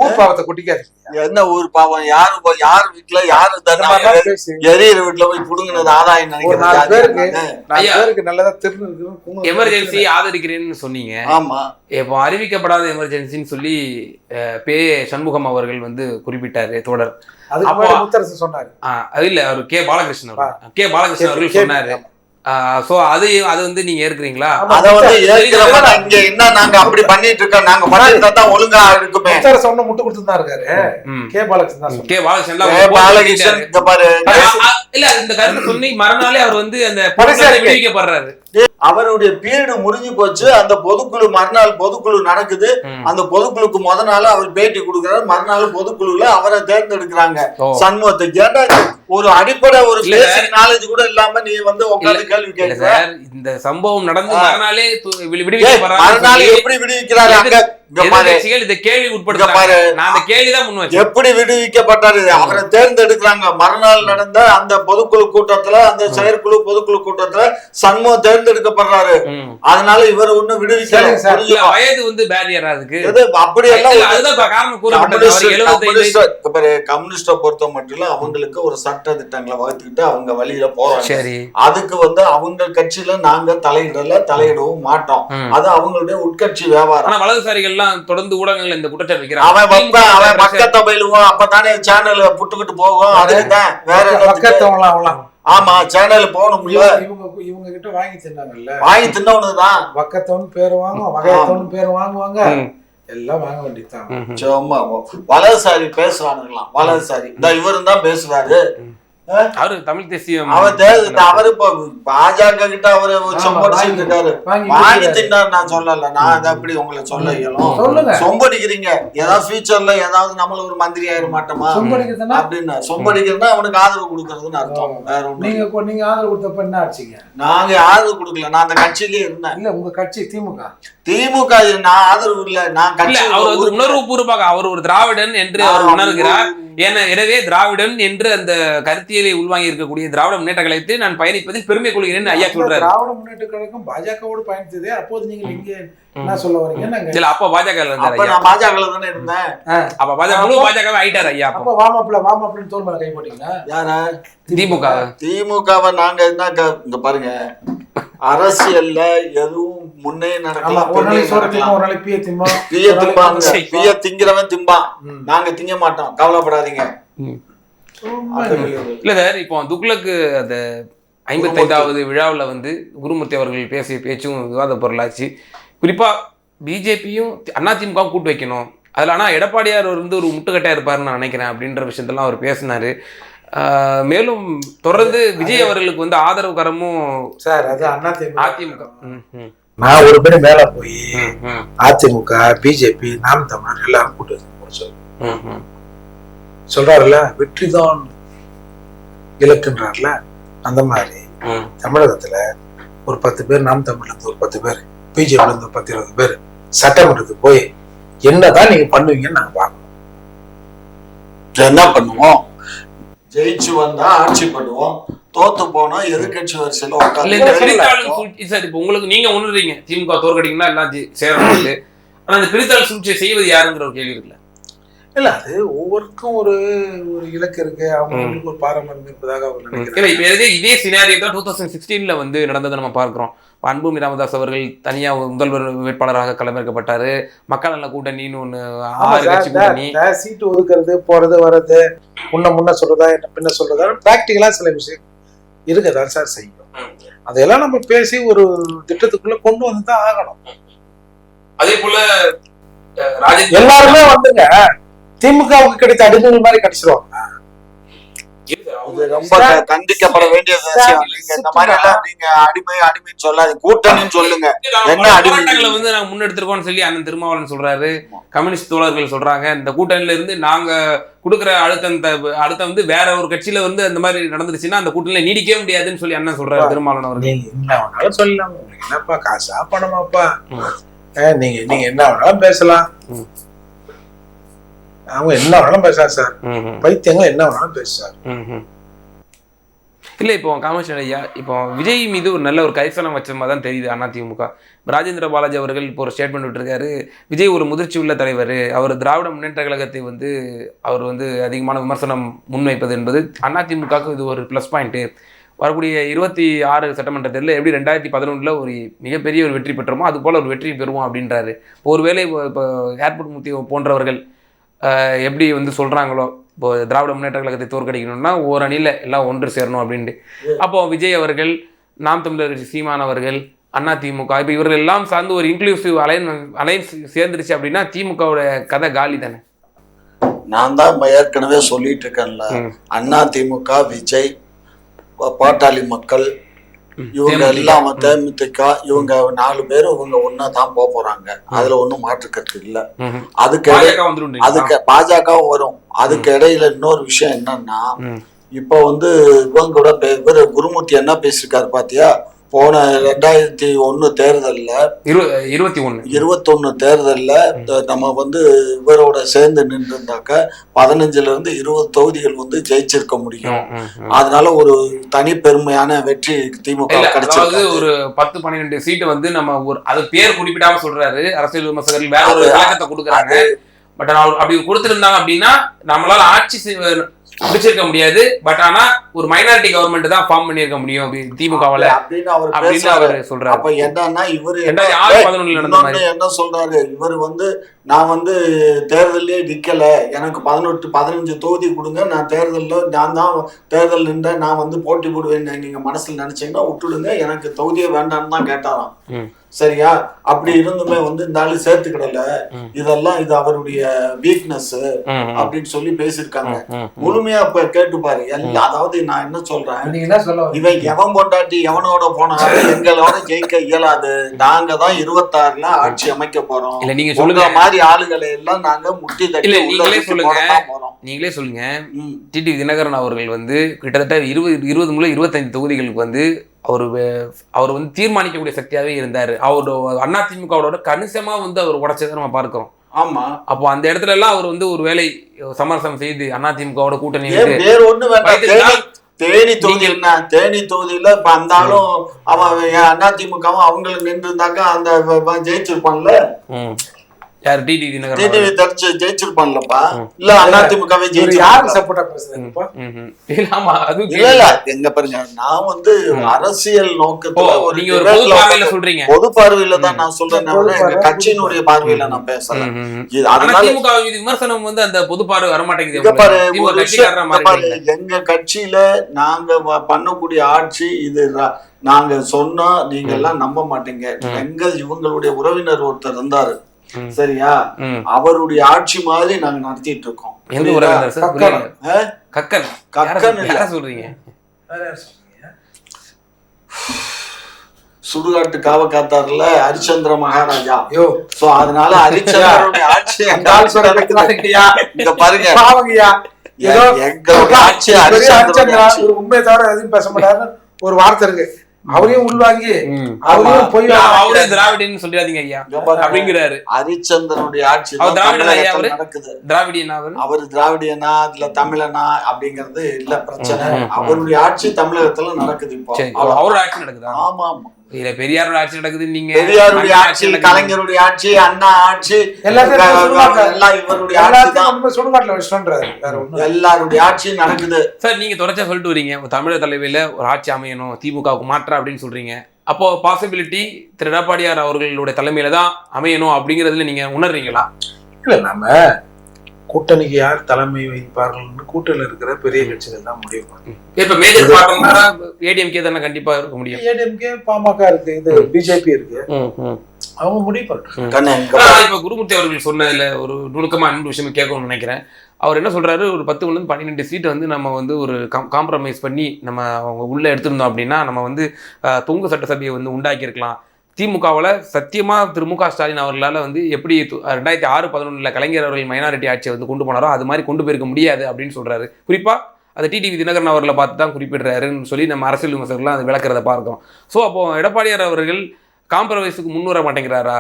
ஊர் பாவத்தை குட்டிக்காது. என்ன ஊர் பாவம்? யாரு வீட்டுல யாரு எரியிற வீட்டுல போய் புடுங்கினது ஆதாயம் நினைக்கிறேன். நல்லதா எமர்ஜென்சி ஆதரிக்கிறேன்னு சொன்னீங்க. ஆமா, இப்போ அறிவிக்கப்படாத எமர்ஜென்சின்னு சொல்லி சண்முகம் அவர்கள் வந்து குறிப்பிட்டாரு தொடர். சொன்னாரு இல்ல அவரு கே பாலகிருஷ்ணன் அவர்கள் சொன்னாரு. சோ அது வந்து நீங்க ஏற்கிறீங்களா? அத வந்து ஏற்கிறவங்க இங்க என்ன நாங்க அப்படி பண்ணிட்டு இருக்கோம், நாங்க பண்ணிட்டு தான் ஒழுங்கா இருக்குமே. சொன்ன முட்டு கொடுத்துட்டு தான் இருக்காரு கே பாலகிருஷ்ணன். இந்த பாரு, இல்ல இந்த கருத்து சொன்னி மறுநாளே அவர் வந்து அந்த விடுவிக்கப்படுறாரு. அவருடைய பீரியடு முடிஞ்சு போச்சு. அந்த பொதுக்குழு மறுநாள் பொதுக்குழு நடக்குது. அந்த பொதுக்குழுக்கு முத நாள் அவர் பேட்டி கொடுக்கிறாரு. மறுநாள் பொதுக்குழுல அவரை தேர்ந்தெடுக்கிறாங்க. சண்முகத்தை கேட்டா ஒரு அடிப்படை ஒரு பேசிக் நாலேஜ் கூட இல்லாம நீ வந்து உட்கார்ந்து கேள்வி கேட்கிற. இந்த சம்பவம் நடந்து மறுநாளே மறுநாள் எப்படி விடுவிக்கிறாரு? எப்படி விடுவிக்கப்பட்டாரு? அவரை தேர்ந்தெடுக்கிறாங்க. மறுநாள் நடந்த அந்த பொதுக்குழு கூட்டத்துல, அந்த செயற்குழு பொதுக்குழு கூட்டத்துல சண்முகம் தேர்ந்தெடுக்கப்படுறாரு. அதனால இவர் ஒண்ணும் விடுவிக்கல. வயது வந்து பேரியரா இருக்கு. அப்படி எல்லாம் கம்யூனிஸ்ட பொறுத்த மட்டும் அவங்களுக்கு ஒரு சட்ட திட்டங்களை வகுத்துக்கிட்டு அவங்க வழியில போறாங்க. அதுக்கு வந்து அவங்க கட்சியில நாங்க தலையிடவும் மாட்டோம். அது அவங்களுடைய உட்கட்சி வியாபாரம். வலதுசாரிகள் தொடர்ந்து ஊடகங்கள் இந்த குற்றச்சாட்டு வைக்கிறாங்க. அவன் பக்கத்தை பயிலுவான், அப்பதானே சேனல் புட்டுக்கிட்டு போகும். அதுதான் வேற ஆமா, சேனல் போகணும். இவங்க கிட்ட வாங்கி தின்னாங்கல்ல, வாங்கி தின்னவனுதான் பக்கத்தவனு பேரு வாங்குவோம், வகையத்தவனு பேரு வாங்குவாங்க, எல்லாம் வாங்க வேண்டியதுதான். சும்மா வலதுசாரி பேசுறானுங்களாம். வலதுசாரி இந்த இவரும் தான் பேசுறாரு. அவரு தமிழ் தேசியம் அவரு பாஜக கிட்ட அவரு சொம்படிச்சிருக்காரு. வாங்கி தின்னாரு. நான் சொல்லல, நான் அதை அப்படி உங்களை சொல்ல இயலும். சொம்படிக்கிறீங்க. ஏதாவது ஃபியூச்சர்ல ஏதாவது நம்மள ஒரு மந்திரி ஆயிட மாட்டோமா அப்படின்னு. சொம்படிக்கிறதுனா அவனுக்கு ஆதரவு கொடுக்கறதுன்னு அர்த்தம். வேற ஒண்ணு. நீங்க ஆதரவு கொடுத்தப்ப என்ன ஆச்சுங்க? நாங்க ஆதரவு கொடுக்கல. நான் அந்த கட்சியிலே இருந்தேன். இல்ல, உங்க கட்சி திமுக நான் ஆதரவு இல்ல. நான் கட்சி உணர்வு பூர்வமாக அவர் ஒரு திராவிடன் என்று அவர் உணர்கிறார். எனவே திராவிடன் என்று அந்த கருத்தியலை உள்வாங்கி இருக்கக்கூடிய திராவிட முன்னேற்ற கழகத்தை நான் பயணிப்பதில் பெருமை கொள்கிறேன் ஐயா சொல்றாரு. திராவிட முன்னேற்ற கழகம் பாஜகவோடு பயணித்ததே. அப்போது நீங்க இங்க என்ன சொல்ல வரீங்க? அப்ப பாஜக தானே இருந்தேன். அப்ப பாஜக ஆயிட்டாரு ஐயா. அப்ப வாமப்லன்னு தோல் மேல கை போட்டீங்களா? யாரா? திமுகவை நாங்க என்ன இந்த பாருங்க, அரசியல்ல எதுவும் முன்னே நடக்கலாம். திங்கிறவன் திம்பான். நாங்க திங்க மாட்டோம், கவலைப்படாதீங்க. இல்ல சார், இப்போ துக்ளக்கு அந்த 55வது விழாவில் வந்து குருமூர்த்தி அவர்கள் பேசிய பேச்சும் விவாத பொருளாச்சு. குறிப்பா பிஜேபியும் அதிமுக கூட்டு வைக்கணும். அதுல ஆனா எடப்பாடியார் வந்து ஒரு முட்டுக்கட்டையா இருப்பாருன்னு நான் நினைக்கிறேன் அப்படின்ற விஷயத்தெல்லாம் அவர் பேசினாரு. மேலும் தொடர்ந்து விஜய் அவர்களுக்கு வந்து ஆதரவு கரமும் சார் அது அதிமுக. நான் ஒரு பேர் மேல போய் அதிமுக பிஜேபி நாம் தமிழர் எல்லாரும் கூட்டு சொல்றாருல, வெற்றிதான் இலக்குன்றார்ல. அந்த மாதிரி தமிழகத்துல ஒரு 10 பேர் நாம் தமிழ்ல இருந்து, ஒரு 10 பேர் பிஜேபில இருந்து, 10-20 பேர் சட்டமன்றத்துக்கு போய் என்னதான் நீங்க பண்ணுவீங்கன்னு நாங்க பாக்கணும். என்ன பண்ணுவோம்? ஜெயிச்சு வந்தா ஆட்சி பண்ணுவோம், தோத்து போனா எதிர்கட்சி வரிசையில இப்ப உங்களுக்கு நீங்க உணர்றீங்க திமுக தோற்கடிங்கன்னா எல்லாம் சேரணும். ஆனா அந்த பிரித்தாள் சூழ்ச்சியை செய்வது யாருங்கிற ஒரு கேள்வி இருக்குல்ல. இல்ல, அது ஒவ்வொருக்கும் ஒரு இலக்கு இருக்கு, அவங்களுக்கு ஒரு பாரம்பரியம் இருப்பதாக அவங்க நினைக்கிறேன். இதே சினாரியோ தான் 2016 வந்து நடந்ததை நம்ம பார்க்கிறோம். அன்புமணி ராமதாஸ் அவர்கள் தனியா முதல்வர் வேட்பாளராக களமிறக்கப்பட்டாரு. மக்கள் நல கூட்டணின்னு ஒண்ணு 6 கட்சி கூட்டணி. சீட்டு ஒதுக்குறது, போறது வர்றது, முன்ன சொல்றதா பின்ன சொல்றதா பிராக்டிகலா சில விஷயம் இருக்கதான் சார் செய்யும். அதெல்லாம் நம்ம பேசி ஒரு திட்டத்துக்குள்ள கொண்டு வந்துதான் ஆகணும். அதே போல எல்லாருமே வந்துங்க திமுகவுக்கு கிடைத்த அடிமைகள் மாதிரி கிடைச்சிருவாங்க. இது ரொம்ப கண்டிக்கப்பட வேண்டிய விஷயம். நீங்க இந்த மாதிரி எல்லாம் நீங்க அடிமைன்னு சொல்லாதீங்க, கூட்டணின்னு சொல்லுங்க. என்ன போராட்டங்களை வந்து நாங்க முன்னெடுத்திருக்கோம்னு சொல்லி அண்ணன் திருமாவளவன் சொல்றாரு, கம்யூனிஸ்ட் தோழர்கள் சொல்றாங்க. இந்த கூட்டணியில இருந்து நாங்க கொடுக்குற அழுத்தம் வந்து வேற ஒரு கட்சியில வந்து அந்த மாதிரி நடந்துருச்சுன்னா அந்த கூட்டணியில நீடிக்கவே முடியாதுன்னு சொல்லி அண்ணன் சொல்றாரு திருமாவளவன் அவர்கள். என்ன வேணாலும் சொல்லலாம், உங்களுக்கு என்னப்பா காசா பணமாப்பா, நீங்க என்ன வேணாலும் பேசலாம், அவங்க என்ன வேணாலும் பேசலாம் சார், பைத்தியங்க என்ன வேணாலும் பேசுறாரு. இல்லை இப்போ காமாட்சி ஐயா, இப்போ விஜய் மீது ஒரு நல்ல ஒரு கரிசனம் வச்ச மாதிரி தான் தெரியுது அதிமுக. ராஜேந்திர பாலாஜி அவர்கள் இப்போ ஒரு ஸ்டேட்மெண்ட் விட்டுருக்காரு, விஜய் ஒரு முதிர்ச்சி உள்ள தலைவர், அவர் திராவிட முன்னேற்ற கழகத்தை வந்து அவர் வந்து அதிகமான விமர்சனம் முன்வைப்பது என்பது அதிமுகவுக்கு இது ஒரு ப்ளஸ் பாயிண்ட்டு. வரக்கூடிய 26 சட்டமன்ற தேர்தலில் எப்படி 2011 ஒரு மிகப்பெரிய ஒரு வெற்றி பெற்றோமோ அது போல் ஒரு வெற்றி பெறுவோம் அப்படின்றாரு. ஒருவேளை இப்போ ஏர்போர்ட் மூர்த்தி போன்றவர்கள் எப்படி வந்து சொல்கிறாங்களோ, இப்போ திராவிட முன்னேற்ற கழகத்தை தோற்கடிக்கணும்னா ஒரு அணியில் எல்லாம் ஒன்று சேரணும் அப்படின்ட்டு, அப்போ விஜய் அவர்கள், நாம் தமிழர் சீமான் அவர்கள், அதிமுக, இப்போ இவர்கள் எல்லாம் சார்ந்து ஒரு இன்க்ளூசிவ் அலைன்ஸ் சேர்ந்துருச்சு அப்படின்னா திமுகவோட கதை காலி தானே. நான் தான் ஏற்கனவே சொல்லிட்டு இருக்கேன்ல, அதிமுக, விஜய், பாட்டாளி மக்கள், இவங்க எல்லாம் தேமுதிக, இவங்க 4 பேரும் இவங்க ஒன்னா தான் போறாங்க. அதுல ஒண்ணும் மாற்றுக்கருத்து இல்ல. அதுக்கு பாஜகவும் வரும். அதுக்கு இடையில இன்னொரு விஷயம் என்னன்னா, இப்ப வந்து இவங்க கூட குருமூர்த்தி என்ன பேசிருக்காரு பாத்தியா, போன 2001 தேர்தல்ல 21 தேர்தல்ல நம்ம வந்து இவரோட சேர்ந்து நின்று இருந்தாக்க 15ல இருந்து 20 தொகுதிகள் வந்து ஜெயிச்சிருக்க முடியும். அதனால ஒரு தனி பெருமையான வெற்றி திமுக கிடைச்சது. ஒரு 10-12 சீட்டு வந்து நம்ம ஒரு அது பேர் குறிப்பிடாம சொல்றாரு அரசியல் விமர்சகர்கள், வேற ஒரு விளக்கத்தை கொடுக்குறாங்க. பட் அப்படி கொடுத்திருந்தாங்க அப்படின்னா நம்மளால ஆட்சி பிடிச்சிருக்க முடியாது. பட் ஆனா ஒரு மைனாரிட்டி கவர்மெண்ட் தான் ஃபார்ம் பண்ணிருக்க முடியும் திமுகவால அப்படின்னு அவர் சொல்றாரு. அப்ப என்னன்னா இவரு 2011 நடந்த மாதிரி என்ன சொல்றாரு, இவர் வந்து நான் வந்து தேர்தலே நிக்கல, எனக்கு 18-15 தொகுதி கொடுங்க, நான் நான் தான் தேர்தல் நின்ற, நான் வந்து போட்டி போடுவேன் நீங்க மனசுல நினைச்சீங்கன்னா விட்டுடுங்க, எனக்கு தொகுதியே வேண்டாம்னு தான் கேட்டாராம். சரியா? அப்படி இருந்துமே வந்து இந்த ஆளு சேர்த்துக்கிடல, இதெல்லாம் இது அவருடைய வீக்னஸ் அப்படின்னு சொல்லி பேசிருக்காங்க. முழுமையா இப்ப கேட்டு பாரு எல்லாம். அதாவது நான் என்ன சொல்றேன், இவன் எவன் கொண்டாட்டி எவனோட போனாலும் எங்களோட ஜெயிக்க இயலாது, நாங்க தான் 26ல ஆட்சி அமைக்க போறோம். நீங்க சொல்லுங்க மாதிரி ஆளுகளை எல்லாம் நாங்க முட்டி தட்டி நீங்களே சொல்லுங்க. டிடிவி தினகரன் அவர்கள் வந்து கிட்டத்தட்ட 20 முதல் 25 தொகுதிகளுக்கு வந்து அவர் வந்து தீர்மானிக்கக்கூடிய சக்தியாவே இருந்தாரு. அவரோட அதிமுகவோட கணிசமா வந்து அவர் உடைச்சதை நம்ம பார்க்கிறோம். ஆமா, அப்போ அந்த இடத்துல எல்லாம் அவர் வந்து ஒரு வேலை சமரசம் செய்து அதிமுகவோட கூட்டணி வேற ஒண்ணு வேண்டாம். தேனி தொகுதியில இப்ப அந்த ஆளும் அவன் அதிமுகவும் அவங்களுக்கு நின்று இருந்தாக்கா அந்த ஜெயிச்சிருப்பான்ல. யார்? டிடிவி தினகரன் ஜெயிச்சிருப்பான்லப்பா. இல்ல அதிமுகவே எங்க பாருங்க, நான் வந்து அரசியல் நோக்கத்துல பொது பார்வையில தான் நான் சொல்றேன், எங்க கட்சியினுடைய பார்வையில நான் பேசுறேன். விமர்சனம் வந்து அந்த பொது பார்வை வரமாட்டேங்குது. எங்க கட்சியில நாங்க பண்ணக்கூடிய ஆட்சி இது, நாங்க சொன்னா நீங்க எல்லாம் நம்ப மாட்டீங்க. இவங்களுடைய உறவினர் ஒருத்தர் இருந்தாரு, சரியா, அவருடைய ஆட்சி மாதிரி நாங்க நடத்திட்டு இருக்கோம். சுடுகாட்டு காவ காத்தாருல ஹரிச்சந்திர மகாராஜா. அதனால ஹரிச்சந்திரனுடைய ஆட்சி இங்க பாருங்க, எங்களுடைய ஆட்சி உண்மையை தவிர எதுவும் பேச மாட்டாரு ஒரு வார்த்தை இருக்கு, அவரையும் உள்வாங்கி அவரையும் போய் அவரே திராவிடன் சொல்லிடாதீங்க ஐயா அப்படிங்கிறாரு. ஹரிச்சந்திரனுடைய ஆட்சி நடக்குது. அவரு திராவிடியனா இல்ல தமிழனா அப்படிங்கறது இல்ல பிரச்சனை. அவருடைய ஆட்சி தமிழகத்துல நடக்குது. இப்போ அவரோட ஆட்சி நடக்குது. ஆமா ஆமா, இல்ல பெரியாரோட ஆட்சி நடக்குது. நீங்க பெரியாருடைய ஆட்சி, கலைஞருடைய ஆட்சி, அண்ணா ஆட்சி, எல்லாம் இவருடைய ஆட்சி தான். சுடுகாட்டுல வச்சுன்றாரு, எல்லாருடைய ஆட்சி நடக்குது. சார் நீங்க தொடர்ச்சியா சொல்லிட்டு வரீங்க தமிழக தலைமையில ஒரு ஆட்சி அமையணும், திமுகவுக்கு மாற்ற அப்படின்னு சொல்றீங்க. அப்போ பாசிபிலிட்டி திரு எடப்பாடியார் அவர்களுடைய தலைமையில தான் அமையணும் அப்படிங்கறதுல நீங்க உணர்றீங்களா? இல்ல, நம்ம கூட்டணிக்கு யார் தலைமை வைப்பார்கள் கூட்டணியில் இருக்கிற பெரிய கட்சிகள் தான் முடியும். இப்ப மேஜர் பார்ட்டினா ஏடிஎம்கே தானே கண்டிப்பா இருக்க முடியும். ஏடிஎம்கே, பாமக இருக்கு, இது பிஜேபி இருக்கு. அவங்க முடிவு பண்ணுறாங்க. இப்ப குருமூர்த்தி அவர்கள் சொன்னதுல ஒரு நுணுக்கமா அன்பு விஷயம் கேட்கணும்னு நினைக்கிறேன். அவர் என்ன சொல்றாரு, ஒரு 10-12 சீட் வந்து நம்ம வந்து ஒரு காம்ப்ரமைஸ் பண்ணி நம்ம அவங்க உள்ள எடுத்திருந்தோம் அப்படின்னா நம்ம வந்து தொங்கு சட்டசபையை வந்து உண்டாக்கியிருக்கலாம். திமுகவில் சத்தியமா திரு மு க ஸ்டாலின் அவர்களால் வந்து எப்படி 2006-11 கலைஞர் அவர்கள் மைனாரிட்டி ஆட்சியை வந்து கொண்டு போனாரோ அது மாதிரி கொண்டு போயிருக்க முடியாது அப்படின்னு சொல்றாரு. குறிப்பா அதை டிடிவி தினகரன் அவர்களை பார்த்து தான் குறிப்பிடுறாருன்னு சொல்லி நம்ம அரசியல் விமர்சகர்கள்லாம் அது விளக்குறத பார்க்கிறோம். ஸோ அப்போ எடப்பாடியார் அவர்கள் காம்ப்ரமைஸுக்கு முன் வர மாட்டேங்கிறாரா,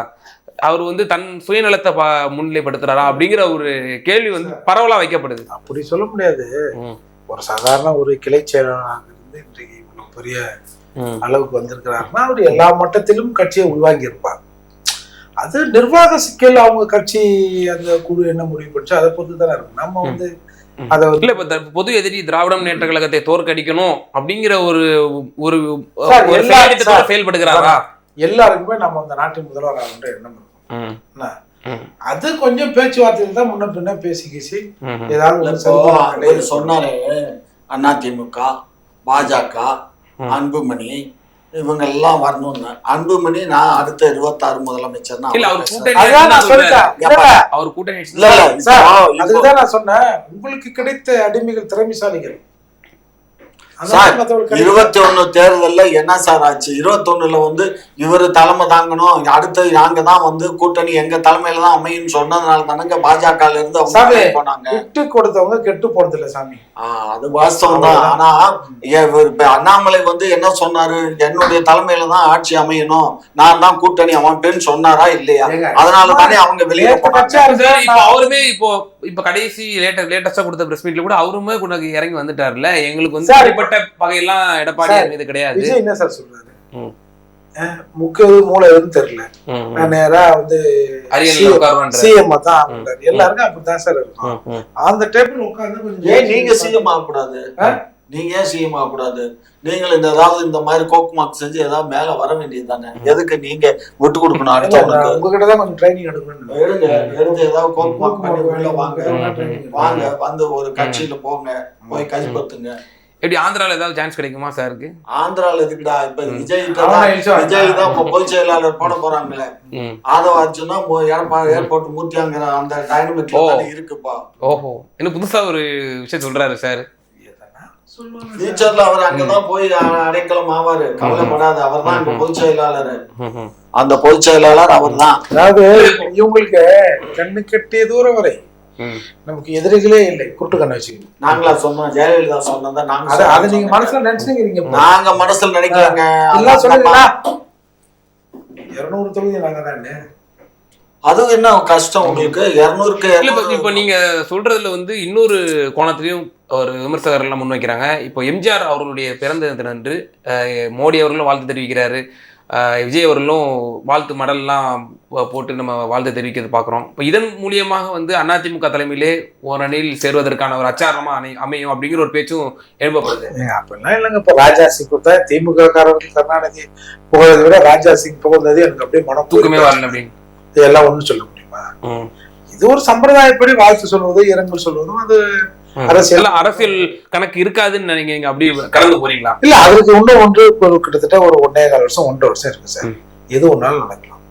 அவர் வந்து தன் சுயநலத்தை முன்னிலைப்படுத்துறாரா அப்படிங்கிற ஒரு கேள்வி வந்து பரவலா வைக்கப்படுது. அப்படி சொல்ல முடியாது. ஒரு சாதாரண ஒரு கிளை செயலாளராக இருந்து இன்றைக்கு இவ்வளவு பெரிய அளவுக்கு வந்திருக்கிறாருன்னா அவர் எல்லா மட்டத்திலும் கட்சியை உள்வாங்கி இருப்பாங்க. அது நிர்வாக சிக்கல், அவங்க கட்சி அந்த குழு என்ன முடிவு பண்ணிச்சு அதை பொறுத்து தானே இருக்கும். நம்ம வந்து அதை இல்ல இப்ப பொது எதிரி திராவிட முன்னேற்ற கழகத்தை தோற்கடிக்கணும் அப்படிங்கிற ஒரு ஒரு செயல்படுகிறாரா? எல்லாருக்குமே நம்ம அந்த நாட்டின் முதல்வர் ஆகின்ற எண்ணம் இருக்கும். அது கொஞ்சம் பேச்சுவார்த்தையில் தான் முன்ன பின்ன பேசி ஏதாவது சொன்னாரு. அதிமுக, பாஜக, அன்புமணி இவங்க எல்லாம் வரணும்னு. அன்புமணி நான் அடுத்த 26 முதலமைச்சர் அதுக்குதான் நான் சொன்னேன். உங்களுக்கு கிடைத்த அடிமைகள் திறமைசாலிகள். 21 தேர்தல்ல என்ன சார் ஆச்சு? 21ல வந்து இவரு தலைமை தாங்கணும், அடுத்து நாங்க தான் வந்து கூட்டணி எங்க தலைமையில தான் அமையும் சொன்னதுனால தானங்க பாஜக இருந்து அவங்க போனாங்க. விட்டு கொடுத்தவங்க கெட்டு போறது இல்ல சாமி. அது வாஸ்தவம் தான். ஆனா அண்ணாமலை வந்து என்ன சொன்னாரு, என்னுடைய தலைமையில தான் ஆட்சி அமையணும், நான் தான் கூட்டணி அமைப்பேன்னு சொன்னாரா இல்லையா? அதனால தானே அவங்க வெளியே அவருமே இப்ப கடைசி லேட்டஸ்டா கொடுத்த பிரஸ் மீட்ல கூட அவருமே இறங்கி வந்துட்டாருல. எங்களுக்கு வந்து பகையெல்லாம் எடப்பாடியார் மீது கிடையாது. என்ன சார் சொல்றாரு, முக்கிய மூளை எதுவும் தெரியல, நான் நேரா வந்து சிஎம் தான். எல்லாருக்கும் அப்படித்தான் சார் இருக்கும். அந்த டேபிள் உட்கார்ந்து கொஞ்சம் நீங்க சிஎம் ஆகக்கூடாது, நீங்க ஏன் சிஎம் ஆகக்கூடாது? நீங்கள் இந்த ஏதாவது இந்த மாதிரி கோக் மார்க் செஞ்சு ஏதாவது மேல வர வேண்டியது தானே? எதுக்கு நீங்க விட்டு கொடுக்கணும்? அடுத்தவங்களுக்கு உங்ககிட்டதான் கொஞ்சம் ட்ரைனிங் எடுக்கணும். எடுத்து ஏதாவது கோக் மார்க் பண்ணி உள்ள வாங்க வந்து ஒரு கட்சியில போங்க, போய் கைப்பற்றுங்க. எப்படி ஆந்திரால ஏதாவது சான்ஸ் கிடைக்குமா சாருக்கு? ஆந்திரால எதுக்குடா? இப்ப விஜய் தான் இப்ப பொதுச் செயலாளர் போட போறாங்களே, அதை வச்சுன்னா ஏர்போர்ட் மூர்த்தியாங்கிற அந்த டைனமிக்ல இருக்குப்பா. ஓஹோ, இன்னும் புதுசா ஒரு விஷயம் சொல்றாரு சார். ஃபியூச்சர்ல அவர் அங்கதான் போய் அடைக்கலம் ஆவாரு, கவலைப்படாது. அவர் தான் இப்ப பொதுச் செயலாளர், அந்த பொதுச் செயலாளர் அவர் தான். அதாவது இவங்களுக்கு கண்ணு கட்டிய தூரம் வரை நமக்கு எதிரிகளே இல்லை, குருட்டு கண்ண வச்சுக்கணும். நாங்களா சொன்னோம், ஜெயலலிதா சொன்னதை நாங்க அதை நீங்க மனசுல நினைச்சுக்கிறீங்க. நாங்க மனசுல நினைக்கலங்க. எல்லாம் சொல்லுங்களா, 200 தொகுதி நாங்க தானே. அது என்ன கஷ்டம் உங்களுக்கு 200க்கு? இப்ப நீங்க சொல்றதுல வந்து இன்னொரு கோணத்திலையும் ஒரு விமர்சகர் எல்லாம் முன்வைக்கிறாங்க. இப்போ எம்ஜிஆர் அவர்களுடைய பிறந்த தினன்று மோடி அவர்களும் வாழ்த்து தெரிவிக்கிறாரு, விஜய் அவர்களும் வாழ்த்து மடல்லாம் போட்டு நம்ம வாழ்த்து தெரிவிக்கிறது பார்க்குறோம். இப்போ இதன் மூலியமாக வந்து அதிமுக தலைமையிலே ஒரு அணியில் சேர்வதற்கான ஒரு அச்சாரமா அமையும் அப்படிங்கிற ஒரு பேச்சும் எழுப்பப்படுது. அப்படிலாம் இல்லைங்க. இப்போ ராஜா சிங் கொடுத்தா திமுக காரர்கள் கருணாநிதி புகழதை விட ராஜா சிங் புகழ்ந்தது எனக்கு அப்படியே மனம் தூக்கமே வரல அப்படின்னு இதெல்லாம் ஒன்றும் சொல்ல முடியுமா? இது ஒரு சம்பிரதாயப்படி வாழ்த்து சொல்வது, இரங்கல் சொல்வதும் அது அரசியல் கணக்கு இருக்காதுன்னு நீங்க அப்படி கடந்து போறீங்களா? இல்ல, அதுக்கு இன்னும் ஒன்று கிட்டத்தட்ட ஒரு 1.25 வருஷம் 1.5 வருஷம் இருக்கு சார். எது ஒன்னாலும் நடக்கலாம்.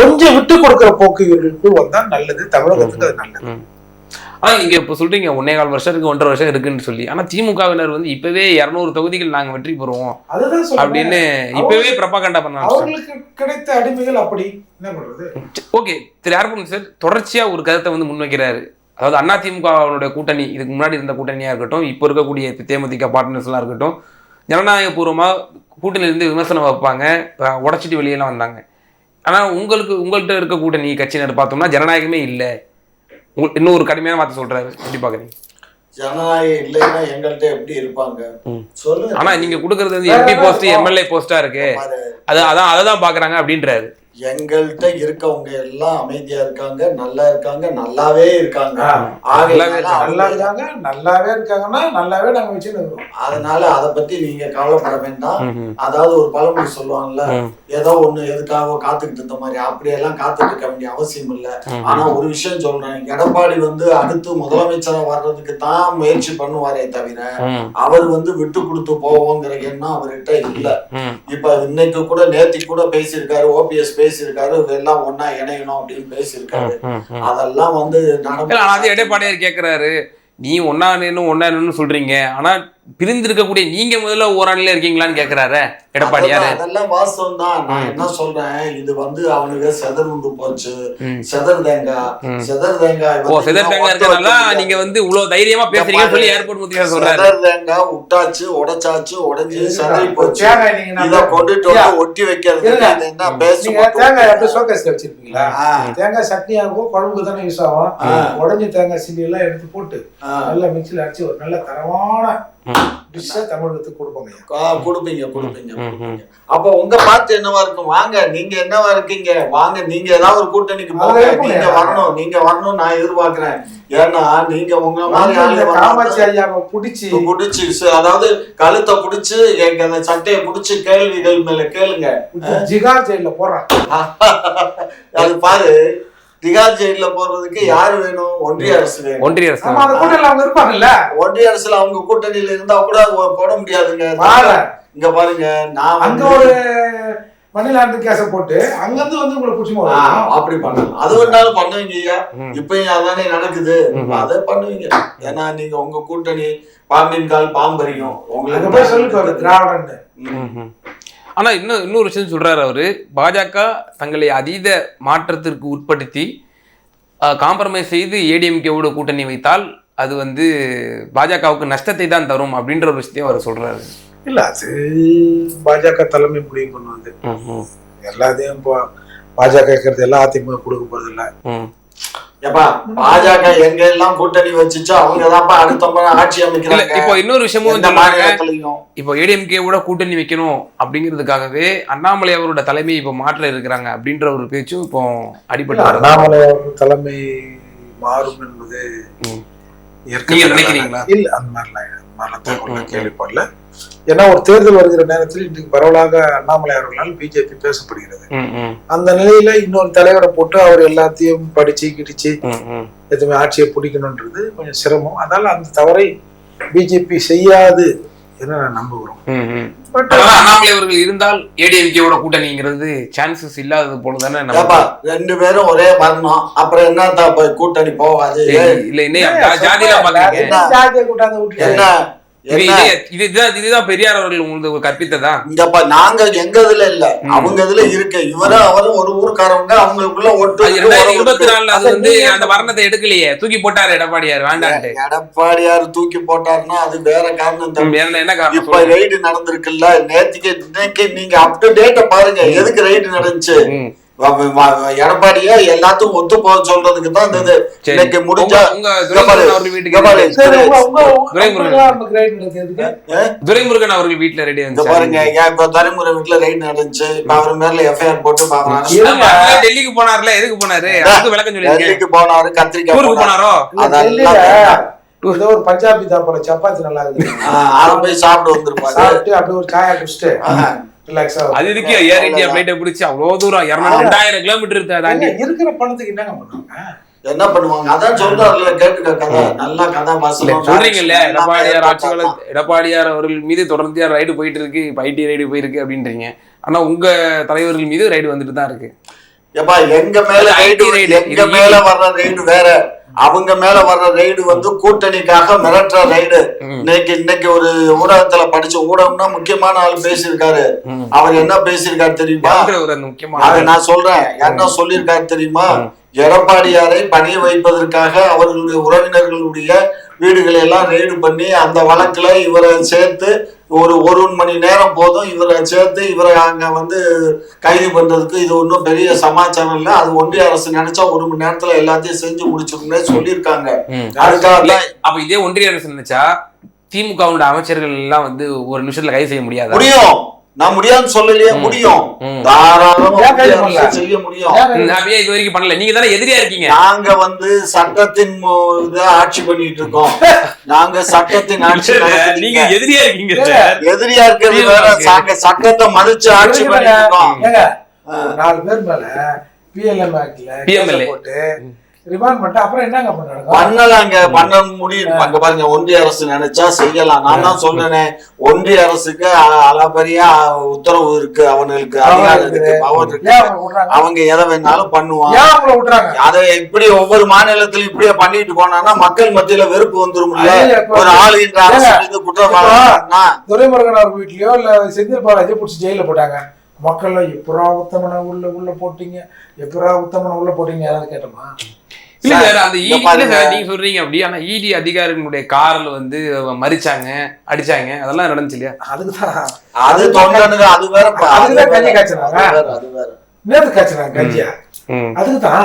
கொஞ்சம் விட்டு கொடுக்கிற போக்கு இவர்களுக்கு வந்தா நல்லது, தமிழகத்துக்கு அது நல்லது. ஆனா நீங்க இப்ப சொல்றீங்க 1.25 வருஷம் இருக்கு, 1.5 வருஷம் இருக்குன்னு சொல்லி. ஆனா திமுகவினர் வந்து இப்பவே 200 தொகுதிகள் நாங்க வெற்றி பெறுவோம் அப்படின்னு இப்பவே பிரபாகண்டா பண்ணாங்க. அவங்களுக்கு கிடைத்த அடிமைகள் அப்படி என்ன பண்றது? ஓகே, திரு ஆர்பன் சார் தொடர்ச்சியா ஒரு கருத்தை வந்து முன்வைக்கிறாரு. அதாவது அதிமுகவுடைய கூட்டணி, இதுக்கு முன்னாடி இருந்த கூட்டணியா இருக்கட்டும், இப்போ இருக்கக்கூடிய தேமுதிக பார்ட்னர்ஸ் எல்லாம் இருக்கட்டும், ஜனநாயக பூர்வமா கூட்டணியிலிருந்து விமர்சனம் வைப்பாங்க, உடச்சிட்டு வெளியெல்லாம் வந்தாங்க. ஆனா உங்கள்கிட்ட இருக்க கூட்டணி கட்சியினர் பார்த்தோம்னா ஜனநாயகமே இல்லை, இன்னும் ஒரு கடுமையான வார்த்தை சொல்றாரு. எப்படி பாக்குறீங்க? ஜனநாயகம் இல்லைன்னா எங்கள்கிட்ட எப்படி இருப்பாங்க சொல்லுங்க. ஆனா நீங்க கொடுக்கறது வந்து எம்பி போஸ்ட், எம்எல்ஏ போஸ்டா இருக்கு, அதான் பாக்குறாங்க அப்படின்றாரு. எங்கள்கிட்ட இருக்கவங்க எல்லாம் அமைதியா இருக்காங்க, நல்லா இருக்காங்க, நல்லாவே இருக்காங்க. நல்லாவே இருக்காங்கன்னா நல்லாவே நாங்க வச்சுருக்கோம். அதனால அதை பத்தி நீங்க கவலைப்பட வேண்டாம். அதாவது ஒரு பழமொழி சொல்லுவாங்கல்ல, ஏதோ ஒண்ணு எதுக்காக காத்துக்கிட்டு இருந்த மாதிரி, அப்படியெல்லாம் காத்துட்டு இருக்க வேண்டிய அவசியம் இல்லை. ஆனா ஒரு விஷயம் சொல்றேன், எடப்பாடி வந்து அடுத்து முதலமைச்சரா வர்றதுக்கு தான் முயற்சி பண்ணுவாரே தவிர அவர் வந்து விட்டு கொடுத்து போவோங்கிற எண்ணம் அவர்கிட்ட இல்ல. இப்ப இன்னைக்கு கூட நேத்தி கூட பேசியிருக்காரு, ஓபிஎஸ் பேசியிருக்காரு, எல்லாம் ஒன்னா இணையணும் அப்படின்னு பேசியிருக்காரு. அதெல்லாம் வந்து அது எடப்பாடியார் கேட்கிறாரு, நீ ஒன்னா சொல்றீங்க, ஆனா பிரிந்து இருக்கக்கூடிய நீங்க முதல்ல ஓராணில இருக்கீங்களான்னு கேக்குறாரு எடப்பாடியாரு. அதெல்லாம் வாஸ்தவம் தான். நான் என்ன சொல்றேன், இது வந்து அவனுக்கு செதர் உண்டு போச்சு, செதர் தேங்காய் இருக்கனால நீங்க வந்து இவ்வளவு தைரியமா பேசுறீங்கன்னு சொல்லி ஏர்போர்ட் முத்தியா சொல்றாரு. செதர் தேங்காய் விட்டாச்சு, உடைச்சாச்சு, உடைஞ்சு செதறி போச்சு, இத கொண்டுட்டு வந்து ஒட்டி வைக்கிறது என்ன பேசுங்க. தேங்காய் அப்படியே ஷோகேஸ்ல வச்சிருப்பீங்களா? தேங்காய் சட்னி ஆகும், குழம்புக்கு தானே யூஸ் ஆகும். உடஞ்ச தேங்காய் சில்லி எல்லாம் எடுத்து போட்டு நல்லா மிக்சில அடிச்சு ஒரு நல்ல தரமான டிஷ்ஷா தமிழகத்துக்கு கொடுப்பீங்க. அப்ப உங்க பார்த்து என்னவா இருக்கும்? வாங்க, நீங்க என்னவா இருக்கீங்க, வாங்க, நீங்க ஏதாவது ஒரு கூட்டணிக்கு போங்க, நீங்க வரணும் நான் எதிர்பார்க்கிறேன். ஏன்னா நீங்க உங்க மாதிரி காமாட்சி ஐயாவை புடிச்சு அதாவது கழுத்தை புடிச்சு அந்த சட்டையை புடிச்சு கேள்விகள் மேல கேளுங்க. ஜிகார் ஜெயில போறான். அது பாரு, திகார் ஜெயில போறதுக்கு யாரு வேணும்? ஒன்றிய அரசு வேணும். ஒன்றிய அரசு அவங்க இருப்பாங்கல்ல, ஒன்றிய அரசுல அவங்க கூட்டணியில இருந்தா கூட போட முடியாதுங்க. இங்க பாருங்க, நான் அங்க ஒரு மணிலாண்டு கேச போட்டு அங்கிருந்து வந்து உங்களை புடிச்சு அப்படி பண்ணலாம். அது வேணாலும் பண்ணுவீங்க ஐயா. இப்பயும் அதானே நடக்குது, அதை பண்ணுவீங்க. ஏன்னா நீங்க உங்க கூட்டணி பாம்பின் கால் பாம்பரியும் உங்களுக்கு போய் சொல்லிட்டு திராவிடன். ஆனா இன்னொரு விஷயம் சொல்றாரு அவரு, பாஜக தங்களை அதீத மாற்றத்திற்கு உட்படுத்தி காம்ப்ரமைஸ் செய்து ஏடிஎம்கேவோட கூட்டணி வைத்தால் அது வந்து பாஜகவுக்கு நஷ்டத்தை தான் தரும் அப்படின்ற ஒரு விஷயத்தையும் அவர் சொல்றாரு. இல்ல, அது பாஜக தலைமை முடிவு பண்ணுவாங்க. எல்லாத்தையும் பாஜக இருக்கிறது எல்லாம் அதிமுக கொடுக்க போறது இல்ல. பாஜக எங்க எல்லாம் கூட்டணி வச்சுச்சோ அவங்கதான் அடுத்த முறை ஆட்சி அமைக்கிறாங்க. இப்போ இன்னொரு விஷயமும் இப்போ ஏடிஎம்கேவோட கூட்டணி வைக்கணும் அப்படிங்கிறதுக்காகவே அண்ணாமலை அவரோட தலைமை இப்போ மாற்ற இருக்கிறாங்க அப்படின்ற ஒரு பேச்சும் இப்போ அடிபட்டு. அண்ணாமலை தலைமை மாறும் என்பது நினைக்கிறீங்களா? இல்ல, அந்த மாதிரிலாம் கேள்விப்படல. ஏன்னா ஒரு தேர்தல் வருகிற நேரத்தில் இன்றைக்கு பரவலாக அண்ணாமலை அவர்களால் பிஜேபி பேசப்படுகிறது. அந்த நிலையில இன்னொரு தலைவரை போட்டு அவர் எல்லாத்தையும் படிச்சு கிடிச்சு எதுவுமே ஆட்சியை பிடிக்கணும்ன்றது கொஞ்சம் சிரமம். அதனால அந்த தவறை பிஜேபி செய்யாது என நான் நம்புகிறோம். அண்ணாமலை அவர்கள் இருந்தால் ஏடிஎம்கேவோட கூட்டணிங்கிறது சான்சஸ் இல்லாதது போலதானே. ரெண்டு பேரும் ஒரே வரணும், அப்புறம் என்ன கூட்டணி போவாது. இல்ல என்ன ஜாதியா பாக்குறீங்க? என்ன இதுதான் பெரியார் அவர்கள் உங்களுக்கு கற்பித்ததா? இங்கப்பா நாங்க எங்க இதுல இல்ல, அவங்க இதுல இருக்கு. இவரும் அவரும் ஒரு ஊருக்காரவங்க, அவங்களுக்குள்ள ஒட்டு 2024 அது வந்து அந்த வர்ணத்தை எடுக்கலையே, தூக்கி போட்டாரு எடப்பாடியார். வேண்டாம், எடப்பாடியார் தூக்கி போட்டாருன்னா அது வேற காரணம். என்ன காரணம்? இப்ப ரைடு நடந்திருக்குல்ல, நேற்றுக்கு இன்னைக்கு நீங்க அப் டு டேட்ட பாருங்க, எதுக்கு ரைடு நடந்துச்சு. எடப்பாடியா எல்லாத்துக்கும் ஒத்து போக சொல்றதுக்கு தான் இன்னைக்கு முடிஞ்சா துரைமுருகன் அவர்கள் வீட்டுல ரெடி பாருங்க. இப்ப துரைமுருகன் வீட்டுல ரைடு நடந்துச்சு. இப்ப அவர் மேல எஃப்ஐஆர் போட்டு டெல்லிக்கு போனார்ல, எதுக்கு போனாரு? விளக்கம் சொல்லி டெல்லிக்கு போனாரு, கத்திரிக்காய் போனாரோ? அதெல்லாம் ஒரு பஞ்சாபி தான் போல, சப்பாத்தி நல்லா இருக்கு, அதை போய் சாப்பிட்டு வந்திருப்பாரு. சாப்பிட்டு அப்படியே ஒரு சாயா குடிச்சிட்டு அது இருக்கு. ஏர் இந்தியா பிளைட்டை பிடிச்சி அவ்வளவு தூரம் 2000 கிலோமீட்டர் தாண்டி இருக்கிற பணத்துக்கு என்னங்க பண்ணுவாங்க? என்ன பண்ணுவாங்க? அதான் சொல்றாருல, கேட்டுக்க கதை, நல்லா கதை சொல்றீங்கல்ல. எடப்பாடியார் அவர்கள் மீது தொடர்ந்து ரைடு போயிட்டு இருக்கு, ஐடி ரைடு போயிருக்கு அப்படின்றீங்க. ஆனா உங்க தலைவர்கள் மீது ரைடு வந்துட்டு தான் இருக்கு. ஏப்பா எங்க மேல ரைடு, எங்க மேல வர்ற ரைடு வேற, அவங்க மேல வர்ற ரைடு வந்து கூட்டணிக்காக மிரட்டுற ரைடு. இன்னைக்கு ஒரு ஊடகத்துல படிச்ச ஊடகம்னா முக்கியமான ஆள் பேசியிருக்காரு. அவர் என்ன பேசியிருக்காரு தெரியுமா? அதை நான் சொல்றேன். என்ன சொல்லியிருக்காரு தெரியுமா? எடப்பாடியாரை பணிய வைப்பதற்காக அவர்களுடைய உறவினர்களுடைய வீடுகளை எல்லாம் ரெய்டு பண்ணி அந்த வழக்குல இவரை சேர்த்து ஒரு மணி நேரம் போதும், இவரை சேர்த்து இவரை அங்க வந்து கைது பண்றதுக்கு இது ஒன்றும் பெரிய சமாச்சாரம் இல்லை. அது ஒன்றிய அரசு நினைச்சா 1 மணி நேரத்துல எல்லாத்தையும் செஞ்சு முடிச்சுக்கணும்னே சொல்லியிருக்காங்க. அதுக்காக அப்ப இதே ஒன்றிய அரசு நினைச்சா திமுக அமைச்சர்கள் எல்லாம் வந்து ஒரு நிமிஷத்துல கைது செய்ய முடியாது? முடியும். நான் முடியாதுன்னு சொல்லலையே, முடியும், தாராளமா செய்ய முடியும். இது வரைக்கும் பண்ணல. நீங்க தானே எதிரியா இருக்கீங்க. நாங்க வந்து சட்டத்தின் ஆட்சி பண்ணிட்டு இருக்கோம். நாங்க சட்டத்தின் ஆட்சி, நீங்க எதிரியா இருக்கீங்க. எதிரியா இருக்கிறது வேற, சட்டத்தை மதிச்சு ஆட்சி பண்ணிட்டு இருக்கோம். 4 பேர் மேல பிஎல்எம் ஆக்ட்ல போட்டு ரிமாண்ட் பண்ணிட்டு அப்புறம் என்னங்க பண்ணாங்க? பண்ணலாங்க, பண்ண முடியும். அங்க பாருங்க, ஒன்றிய அரசு நினைச்சா செய்யலாம். நான் தான் சொன்னேனே, ஒன்றிய அரசுக்கு அளப்பரிய உத்தரவு இருக்கு, அவங்களுக்கு அதிகாரம் இருக்கு, பவர் இருக்கு, அவங்க எதை வேணாலும் பண்ணுவாங்க. அதை இப்படி ஒவ்வொரு மாநிலத்திலும் இப்படியே பண்ணிட்டு போனாங்கன்னா மக்கள் மத்தியில வெறுப்பு வந்துரும். ஒரு ஆளுகின்ற அரசு மீது குற்றவாளி துரைமுருகன் அவர் வீட்லயோ இல்ல செந்தில் பாலாஜியோ பிடிச்சி ஜெயில போட்டாங்க. மக்கள் எப்பரா உத்தமனை உள்ள போட்டீங்க, எப்பரா உத்தமனை உள்ள போட்டீங்க யாராவது கேட்டோமா? இல்ல சார், அந்த நீங்க சொல்றீங்க அப்படி, ஆனா இடி அதிகாரிகளுடைய கார்ல வந்து மறிச்சாங்க, அடிச்சாங்க, அதெல்லாம் நடந்துச்சு இல்லையா? அதுக்குதான் அது தொண்டனுங்க, அது வேற. அதுக்குதான் கஞ்சி காய்ச்சினாங்க, அது வேற நேத்து காய்ச்சினாங்க கஞ்சியா. அதுக்குதான்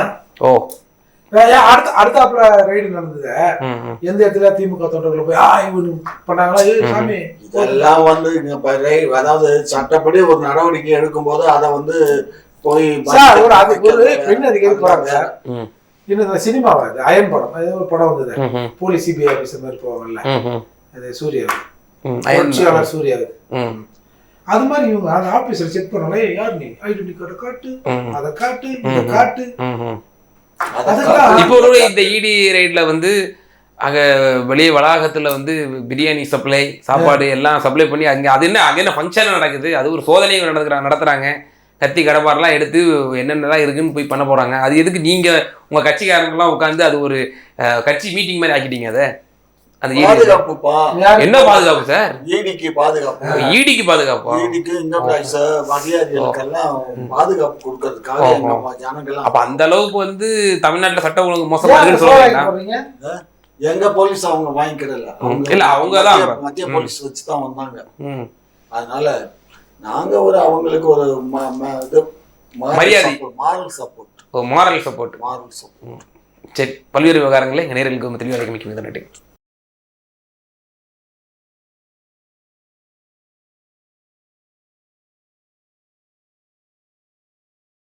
அடுத்தாப்புல ரைடு நடந்தது. எந்த இடத்துல திமுக தொண்டர்கள் போய் ஆய்வு பண்ணாங்களா? சாமி இதெல்லாம் வந்து அதாவது சட்டப்படி ஒரு நடவடிக்கை எடுக்கும் போது அதை வந்து போய் ஒரு பெண் அதிகாரி போறாங்க. இன்னும் சினிமாவா அது அயன் படம், ஒரு படம் வந்தது, போலீஸ் சிபிஐ ஆபீசர் மாதிரி போவாங்கல்ல, அது சூர்யா சூர்யா. அது மாதிரி இவங்க அந்த ஆபீசர் செக் பண்ணாலே, யார் நீ ஐடென்டி கார்டை காட்டு, அதை காட்டு, இதை காட்டு. இப்போ இந்த இடி ரைட்ல வந்து அங்க வெளியே வளாகத்துல வந்து பிரியாணி சப்ளை, சாப்பாடு எல்லாம் சப்ளை பண்ணி அங்க அது என்ன ஃபங்க்ஷன் நடக்குது, அது ஒரு சோதனை நடத்துறாங்க. கத்தி கடப்பாரெல்லாம் எடுத்து என்னென்னலாம் இருக்குன்னு போய் பண்ண போறாங்க. அது எதுக்கு நீங்க உங்க கட்சிக்காரங்கெல்லாம் உட்காந்து அது ஒரு கட்சி மீட்டிங் மாதிரி ஆக்கிட்டீங்க? அதை அந்த என்ன பாதுகாப்பு சார்? ஈடிக்கு பாதுகாப்பு, ஈடிக்கு பாதுகாப்பு, ஈடிக்கு இன்கம் டாக்ஸ் அதிகாரிகளுக்கெல்லாம் பாதுகாப்பு கொடுக்கிறதுக்காக ஜனங்கள். அப்ப அந்த அளவுக்கு வந்து தமிழ்நாட்டுல சட்ட ஒழுங்கு மோசமா இருக்குன்னு சொல்றீங்க? எங்க போலீஸ் அவங்க வாங்கிக்கிறல, இல்ல அவங்கதான் மத்திய போலீஸ் வச்சுதான் வந்தாங்க. அதனால நாங்க ஒரு அவங்களுக்கு ஒரு மரியாதை, மாரல் சப்போர்ட். சரி, பல்வேறு விவகாரங்களை எங்க நேரலுக்கு தெளிவாக மிக்க நன்றி.